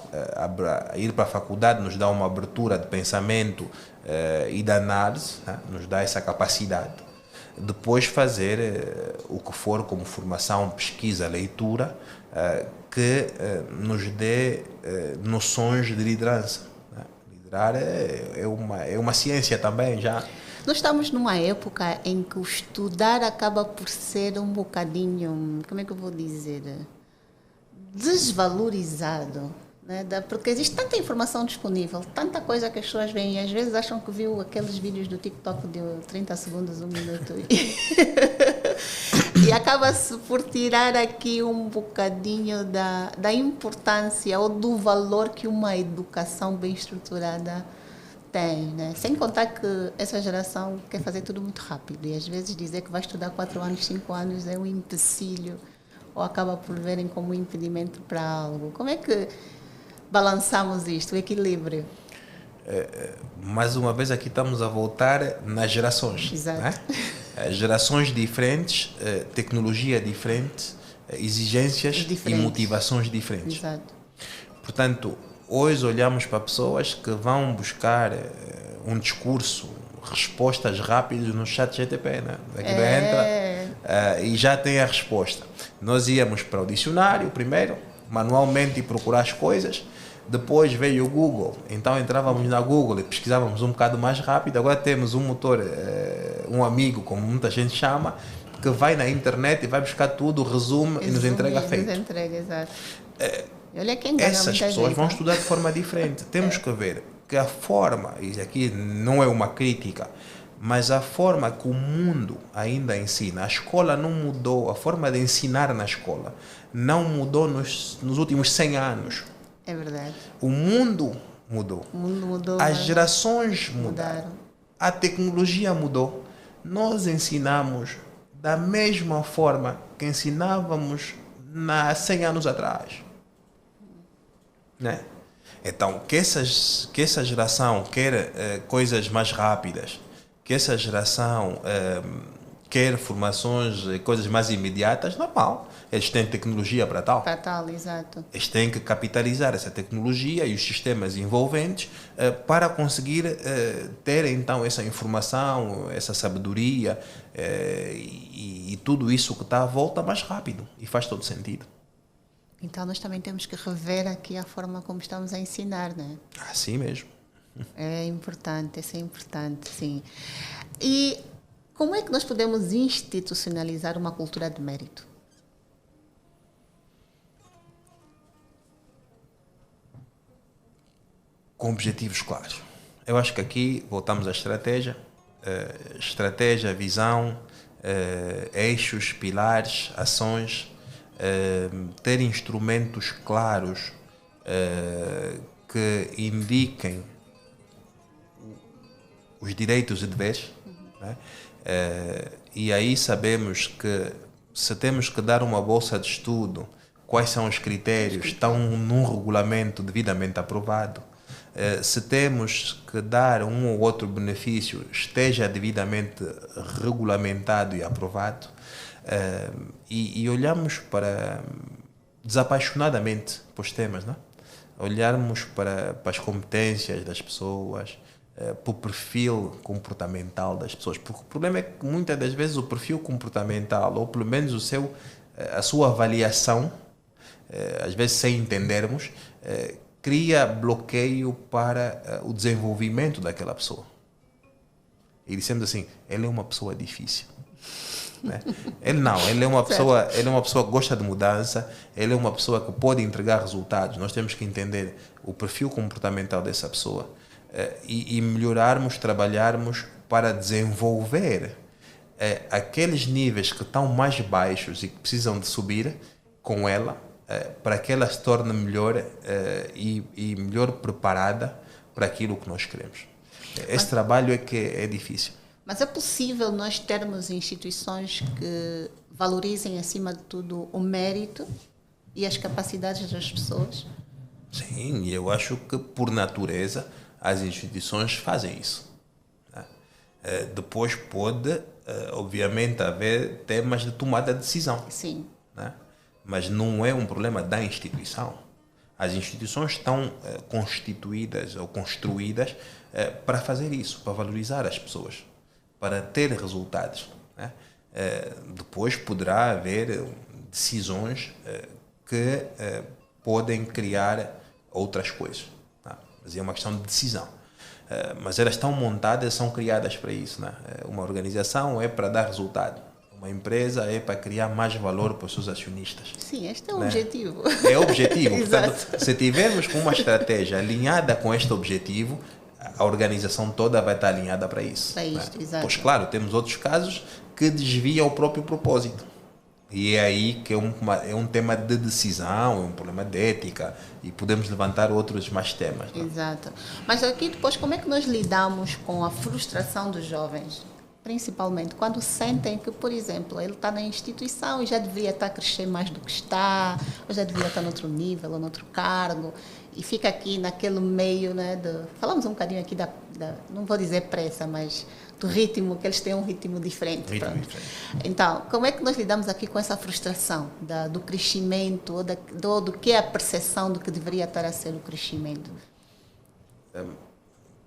S1: ir para a faculdade nos dá uma abertura de pensamento e de análise, nos dá essa capacidade. Depois fazer o que for como formação, pesquisa, leitura, que nos dê noções de liderança. Liderar é uma ciência também já.
S2: Nós estamos numa época em que o estudar acaba por ser um bocadinho, como é que eu vou dizer, desvalorizado. Né? Porque existe tanta informação disponível, tanta coisa que as pessoas veem e às vezes acham que viu aqueles vídeos do TikTok de 30 segundos, 1 minuto. E acaba-se por tirar aqui um bocadinho da importância ou do valor que uma educação bem estruturada tem, né? Sem contar que essa geração quer fazer tudo muito rápido e às vezes dizer que vai estudar 4 anos, 5 anos é um empecilho ou acaba por verem como um impedimento para algo. Como é que balançamos isto, o equilíbrio?
S1: Mais uma vez aqui estamos a voltar nas gerações.
S2: Exato.
S1: Né? Gerações diferentes, tecnologia diferente, exigências diferentes. E motivações diferentes.
S2: Exato.
S1: Portanto, hoje olhamos para pessoas que vão buscar um discurso, respostas rápidas no chat GTP, né? Aquilo entra e já tem a resposta. Nós íamos para o dicionário primeiro, manualmente, e procurar as coisas. Depois veio o Google, então entrávamos na Google e pesquisávamos um bocado mais rápido. Agora temos um motor, um amigo, como muita gente chama, que vai na internet e vai buscar tudo, resume e nos entrega feito.
S2: Nos entrega, exato.
S1: Essas pessoas vão estudar de forma diferente. Temos que ver que a forma, e aqui não é uma crítica, mas a forma que o mundo ainda ensina, a escola não mudou, a forma de ensinar na escola não mudou nos últimos 100 anos.
S2: É verdade.
S1: O mundo mudou.
S2: O mundo mudou.
S1: As gerações mudaram. A tecnologia mudou. Nós ensinamos da mesma forma que ensinávamos há 100 anos atrás. Né? Então, que essa geração quer coisas mais rápidas, que essa geração quer formações, coisas mais imediatas, normal. Eles têm tecnologia para tal.
S2: Para tal, exato.
S1: Eles têm que capitalizar essa tecnologia e os sistemas envolventes para conseguir ter, então, essa informação, essa sabedoria e tudo isso que está à volta mais rápido. E faz todo sentido.
S2: Então, nós também temos que rever aqui a forma como estamos a ensinar, né?
S1: Assim mesmo.
S2: É importante, isso é importante, sim. E como é que nós podemos institucionalizar uma cultura de mérito?
S1: Com objetivos claros. Eu acho que aqui voltamos à estratégia. Estratégia, visão, eixos, pilares, ações. Ter instrumentos claros que indiquem os direitos e deveres. Né? E aí sabemos que se temos que dar uma bolsa de estudo, quais são os critérios, estão num regulamento devidamente aprovado. Se temos que dar um ou outro benefício, esteja devidamente regulamentado e aprovado. E olhamos desapaixonadamente para os temas, né? Olharmos para as competências das pessoas, para o perfil comportamental das pessoas. Porque o problema é que muitas das vezes o perfil comportamental, ou pelo menos a sua avaliação, às vezes sem entendermos, cria bloqueio para o desenvolvimento daquela pessoa. E dizendo assim, ele é uma pessoa difícil. Né? Ele é uma pessoa que gosta de mudança, ele é uma pessoa que pode entregar resultados. Nós temos que entender o perfil comportamental dessa pessoa e melhorarmos, trabalharmos para desenvolver aqueles níveis que estão mais baixos e que precisam de subir com ela, para que ela se torne melhor e melhor preparada para aquilo que nós queremos. Esse trabalho é que é difícil.
S2: Mas é possível nós termos instituições que valorizem, acima de tudo, o mérito e as capacidades das pessoas?
S1: Sim, eu acho que, por natureza, as instituições fazem isso. Né? Depois pode, obviamente, haver temas de tomada de decisão.
S2: Sim.
S1: Né? Mas não é um problema da instituição. As instituições estão constituídas ou construídas para fazer isso, para valorizar as pessoas, para ter resultados. Né? Depois poderá haver decisões que podem criar outras coisas. Tá? Mas é uma questão de decisão. Mas elas estão montadas, são criadas para isso. Né? Uma organização é para dar resultado. Uma empresa é para criar mais valor para os seus acionistas.
S2: Sim, este é o
S1: né?
S2: objetivo.
S1: É o objetivo. Portanto, se tivermos uma estratégia alinhada com este objetivo, a organização toda vai estar alinhada para isso.
S2: Para isto,
S1: né?
S2: exato.
S1: Pois claro, temos outros casos que desviam o próprio propósito. E é aí que é um tema de decisão, é um problema de ética, e podemos levantar outros mais temas. Né?
S2: Exato. Mas aqui depois, como é que nós lidamos com a frustração dos jovens? Principalmente quando sentem que, por exemplo, ele está na instituição e já deveria estar a crescer mais do que está, ou já deveria estar noutro nível ou noutro cargo, e fica aqui naquele meio, né, falamos um bocadinho aqui não vou dizer pressa, mas do ritmo, que eles têm um ritmo diferente. Então, como é que nós lidamos aqui com essa frustração do crescimento, ou do que é a percepção do que deveria estar a ser o crescimento?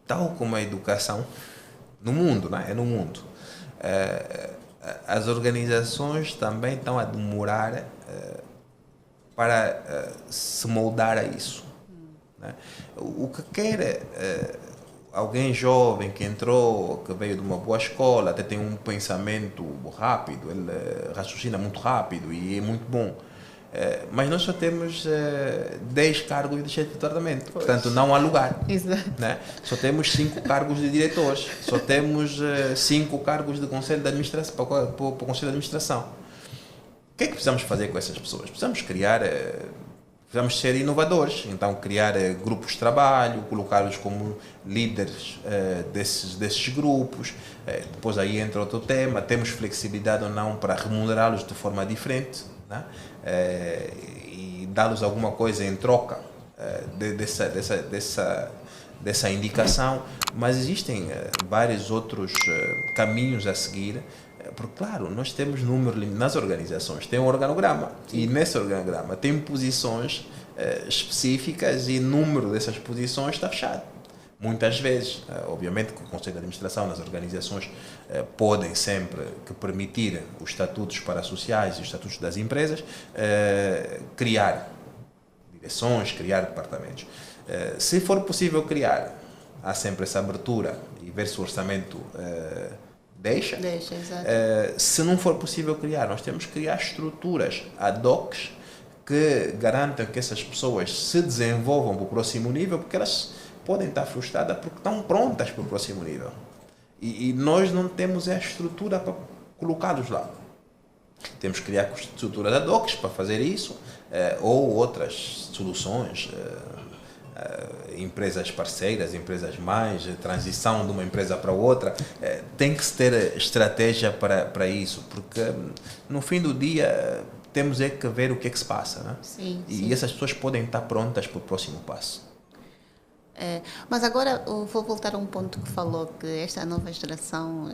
S1: Tal como a educação, no mundo, né? É no mundo. As organizações também estão a demorar para se moldar a isso. Né? O que quer alguém jovem que entrou, que veio de uma boa escola, até tem um pensamento rápido, ele raciocina muito rápido e é muito bom. Mas nós só temos 10 cargos de chefe de departamento, portanto não há lugar.
S2: Exato.
S1: Né? Só temos 5 cargos de diretores, só temos 5 cargos de conselho de administração, para o conselho de administração. O que é que precisamos fazer com essas pessoas? Precisamos ser inovadores, então criar grupos de trabalho, colocá-los como líderes desses grupos. Depois aí entra outro tema, temos flexibilidade ou não para remunerá-los de forma diferente, né? E dar-los alguma coisa em troca dessa indicação, mas existem vários outros caminhos a seguir, porque claro, nós temos número nas organizações, tem um organograma. Sim. E nesse organograma tem posições específicas e o número dessas posições está fechado. Muitas vezes, obviamente que o Conselho de Administração nas organizações podem sempre que permitir os estatutos parasociais e os estatutos das empresas criar direções, criar departamentos. Se for possível criar, há sempre essa abertura e ver se o orçamento deixa.
S2: Exato.
S1: Se não for possível criar, nós temos que criar estruturas ad hoc que garantam que essas pessoas se desenvolvam para o próximo nível, porque elas podem estar frustradas porque estão prontas para o próximo nível. E nós não temos a estrutura para colocá-los lá. Temos que criar estruturas ad hoc para fazer isso, ou outras soluções, empresas parceiras, empresas mais, transição de uma empresa para outra. Tem que se ter estratégia para isso, porque no fim do dia temos que ver o que é que se passa. Né?
S2: Sim,
S1: e
S2: sim.
S1: essas pessoas podem estar prontas para o próximo passo.
S2: Mas agora eu vou voltar a um ponto que falou, que esta nova geração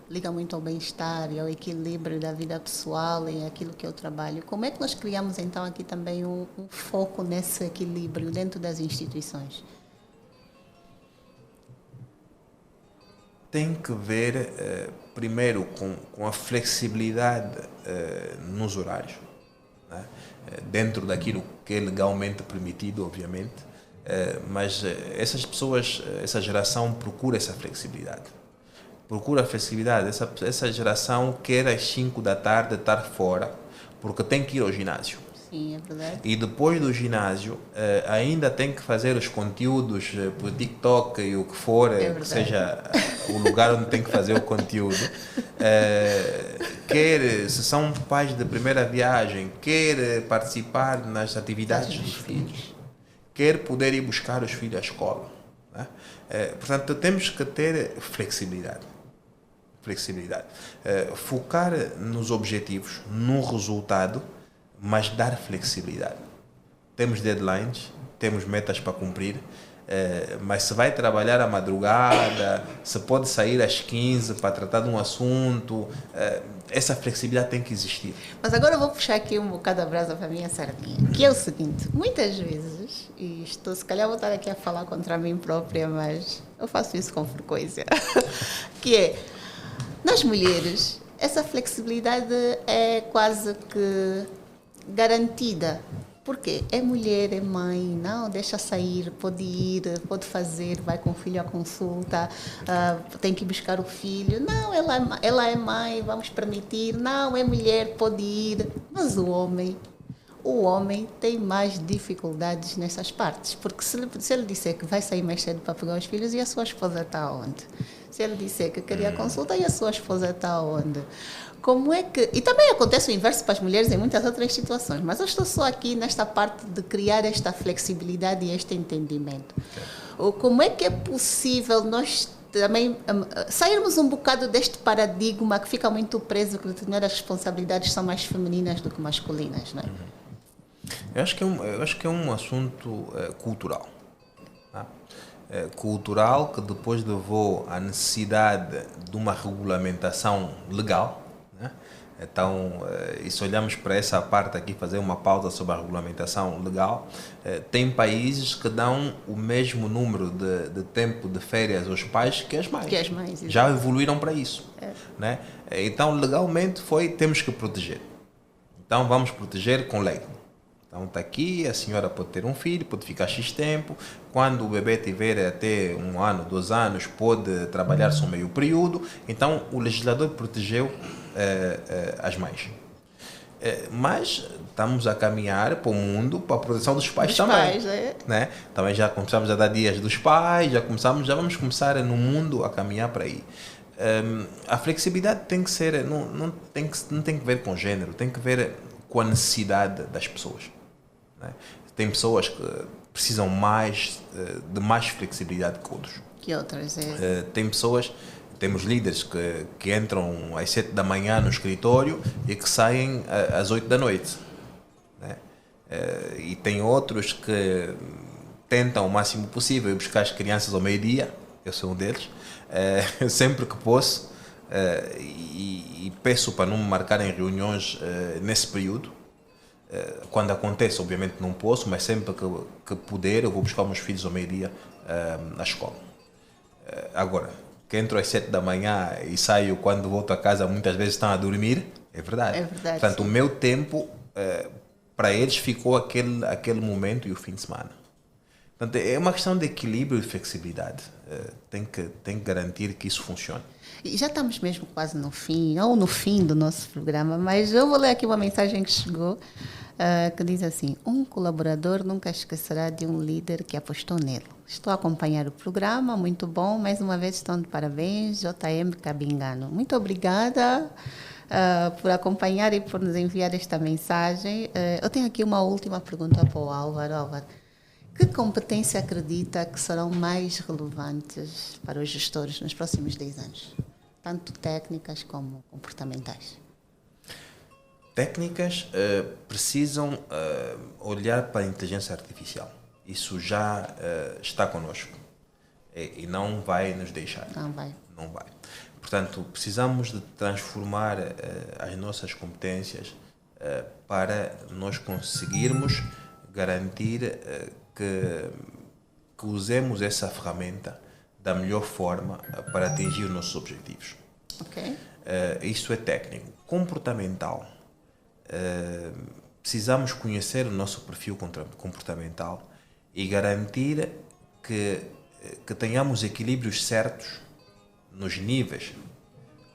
S2: liga muito ao bem-estar e ao equilíbrio da vida pessoal e aquilo que é o trabalho. Como é que nós criamos então aqui também um foco nesse equilíbrio dentro das instituições?
S1: Tem que ver primeiro com a flexibilidade nos horários, né? Dentro daquilo que é legalmente permitido, obviamente. Mas essas pessoas, essa geração procura essa flexibilidade. Procura a flexibilidade. Essa geração quer às 5 da tarde estar fora, porque tem que ir ao ginásio.
S2: Sim, é verdade.
S1: E depois do ginásio, ainda tem que fazer os conteúdos por TikTok e o que for, que seja o lugar onde tem que fazer o conteúdo. Se são pais de primeira viagem, quer participar nas atividades dos filhos. Quer poder ir buscar os filhos à escola. Né? Portanto, temos que ter flexibilidade. Flexibilidade. Focar nos objetivos, no resultado, mas dar flexibilidade. Temos deadlines, temos metas para cumprir, mas se vai trabalhar à madrugada, se pode sair às 15 para tratar de um assunto, essa flexibilidade tem que existir.
S2: Mas agora eu vou puxar aqui um bocado a brasa para a minha sardinha, que é o seguinte: muitas vezes, e estou, se calhar vou estar aqui a falar contra mim própria, mas eu faço isso com frequência, que é, nas mulheres, essa flexibilidade é quase que garantida. Porque é mulher, é mãe, não, deixa sair, pode ir, pode fazer, vai com o filho à consulta, tem que buscar o filho. Não, ela é mãe, vamos permitir. Não, é mulher, pode ir. Mas o homem tem mais dificuldades nessas partes. Porque se ele disser que vai sair mais cedo para pegar os filhos, e a sua esposa está onde? Se ele disser que queria consulta, e a sua esposa está onde? Como é que... E também acontece o inverso para as mulheres em muitas outras situações, mas eu estou só aqui nesta parte de criar esta flexibilidade e este entendimento. Como é que é possível nós também sairmos um bocado deste paradigma que fica muito preso, que determinadas responsabilidades são mais femininas do que masculinas, não é?
S1: Eu acho que é um assunto cultural. Tá? Cultural, que depois levou à necessidade de uma regulamentação legal. Né? Então, e se olhamos para essa parte aqui, fazer uma pausa sobre a regulamentação legal, tem países que dão o mesmo número de tempo de férias aos pais que as mães. Já evoluíram para isso. Né? Então, legalmente temos que proteger. Então, vamos proteger com lei. Então está aqui, a senhora pode ter um filho, pode ficar X tempo. Quando o bebê tiver até 1 ano, 2 anos, pode trabalhar só meio período. Então o legislador protegeu as mães. Mas estamos a caminhar para o mundo, para a proteção dos pais também. Né? Também já começamos a dar dias dos pais, já vamos começar no mundo a caminhar para aí. A flexibilidade tem que ser, não tem que ver com gênero, tem que ver com a necessidade das pessoas. Né? Tem pessoas que precisam de mais flexibilidade que outros.
S2: Que outras?
S1: Temos líderes que entram às 7 da manhã no escritório e que saem às 8 da noite. Né? E tem outros que tentam o máximo possível buscar as crianças ao meio-dia. Eu sou um deles. Sempre que posso. E peço para não me marcarem reuniões nesse período. Quando acontece, obviamente não posso, mas sempre que puder, eu vou buscar os meus filhos ao meio-dia na escola. Agora, que entro às 7 da manhã e saio quando volto a casa, muitas vezes estão a dormir, é verdade.
S2: É verdade.
S1: Portanto, sim. O meu tempo, para eles, ficou aquele momento e o fim de semana. Portanto, é uma questão de equilíbrio e flexibilidade. Tem que garantir que isso funcione.
S2: E já estamos mesmo quase no fim do nosso programa, mas eu vou ler aqui uma mensagem que chegou, que diz assim: um colaborador nunca esquecerá de um líder que apostou nele. Estou a acompanhar o programa, muito bom, mais uma vez estão de parabéns, JM Cabingano. Muito obrigada por acompanhar e por nos enviar esta mensagem. Eu tenho aqui uma última pergunta para o Álvaro. Álvaro, que competência acredita que serão mais relevantes para os gestores nos próximos 10 anos? Tanto técnicas como comportamentais.
S1: Técnicas precisam olhar para a inteligência artificial. Isso já está connosco e não vai nos deixar.
S2: Não vai.
S1: Portanto, precisamos de transformar as nossas competências para nós conseguirmos garantir que usemos essa ferramenta da melhor forma para atingir os nossos objetivos.
S2: Okay.
S1: Isso é técnico. Comportamental. Precisamos conhecer o nosso perfil comportamental e garantir que tenhamos equilíbrios certos nos níveis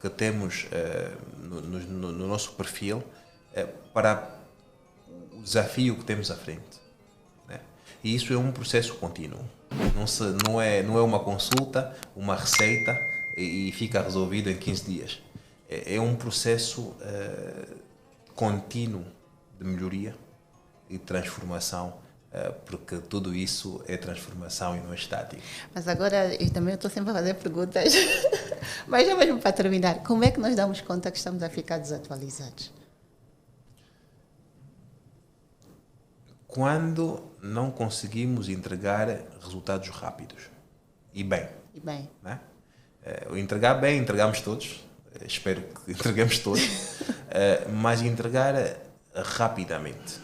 S1: que temos no nosso perfil para o desafio que temos à frente. Né? E isso é um processo contínuo. Não é uma consulta, uma receita e fica resolvido em 15 dias. É um processo contínuo de melhoria e transformação, porque tudo isso é transformação e não é estático.
S2: Mas agora, eu também estou sempre a fazer perguntas Mas já mesmo para terminar, como é que nós damos conta que estamos a ficar desatualizados?
S1: Quando não conseguimos entregar resultados rápidos e bem.
S2: E bem.
S1: Né? O entregar bem, entregamos todos. Espero que entreguemos todos. Mas entregar rapidamente.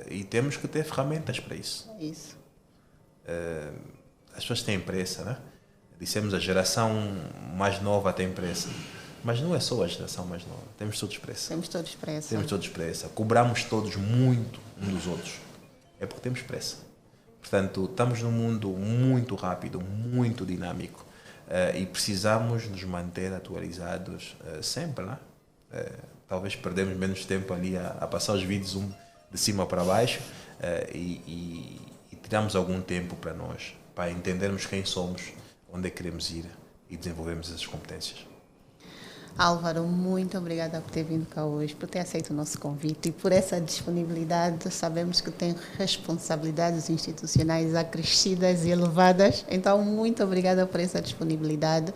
S1: E temos que ter ferramentas para isso.
S2: Isso.
S1: As pessoas têm pressa, né? Dissemos a geração mais nova tem pressa. Mas não é só a geração mais nova. Temos todos pressa.
S2: Temos todos pressa.
S1: Temos todos pressa. Cobramos todos muito uns dos outros. É porque temos pressa. Portanto, estamos num mundo muito rápido, muito dinâmico. E precisamos nos manter atualizados sempre, né? Talvez perdemos menos tempo ali a passar os vídeos de cima para baixo e tiramos algum tempo para nós, para entendermos quem somos, onde é que queremos ir e desenvolvermos essas competências.
S2: Álvaro, muito obrigada por ter vindo cá hoje, por ter aceito o nosso convite e por essa disponibilidade. Sabemos que tem responsabilidades institucionais acrescidas e elevadas, então muito obrigada por essa disponibilidade.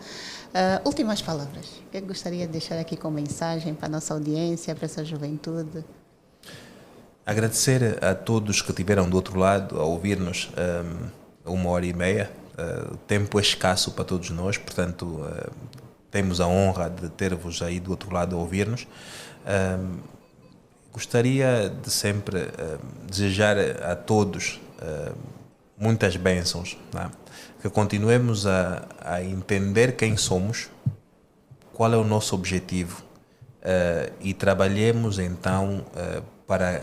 S2: Últimas palavras, o que gostaria de deixar aqui como mensagem para a nossa audiência, para essa juventude?
S1: Agradecer a todos que estiveram do outro lado a ouvir-nos 1h30. O tempo é escasso para todos nós, portanto temos a honra de ter-vos aí do outro lado a ouvir-nos. Gostaria de sempre desejar a todos muitas bênçãos, né? Que continuemos a entender quem somos, qual é o nosso objetivo e trabalhemos então para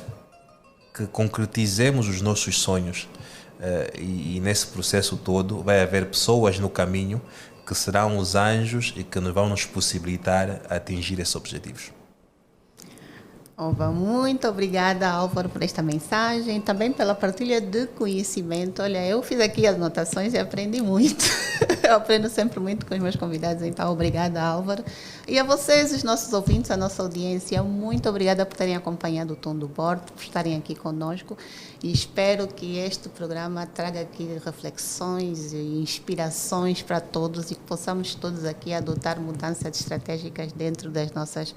S1: que concretizemos os nossos sonhos e nesse processo todo vai haver pessoas no caminho que serão os anjos e que nos vão nos possibilitar atingir esses objetivos.
S2: Muito obrigada, Álvaro, por esta mensagem, também pela partilha de conhecimento. Olha, eu fiz aqui as anotações e aprendi muito. Eu aprendo sempre muito com os meus convidados, então obrigada, Álvaro. E a vocês, os nossos ouvintes, a nossa audiência, muito obrigada por terem acompanhado o Tom do Bordo, por estarem aqui conosco e espero que este programa traga aqui reflexões e inspirações para todos e que possamos todos aqui adotar mudanças estratégicas dentro das nossas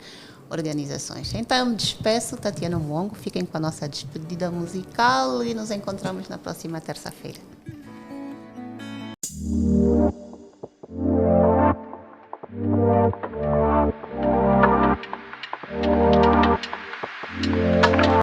S2: organizações. Então, eu me despeço, Tatiana Mwongo, fiquem com a nossa despedida musical e nos encontramos na próxima terça-feira.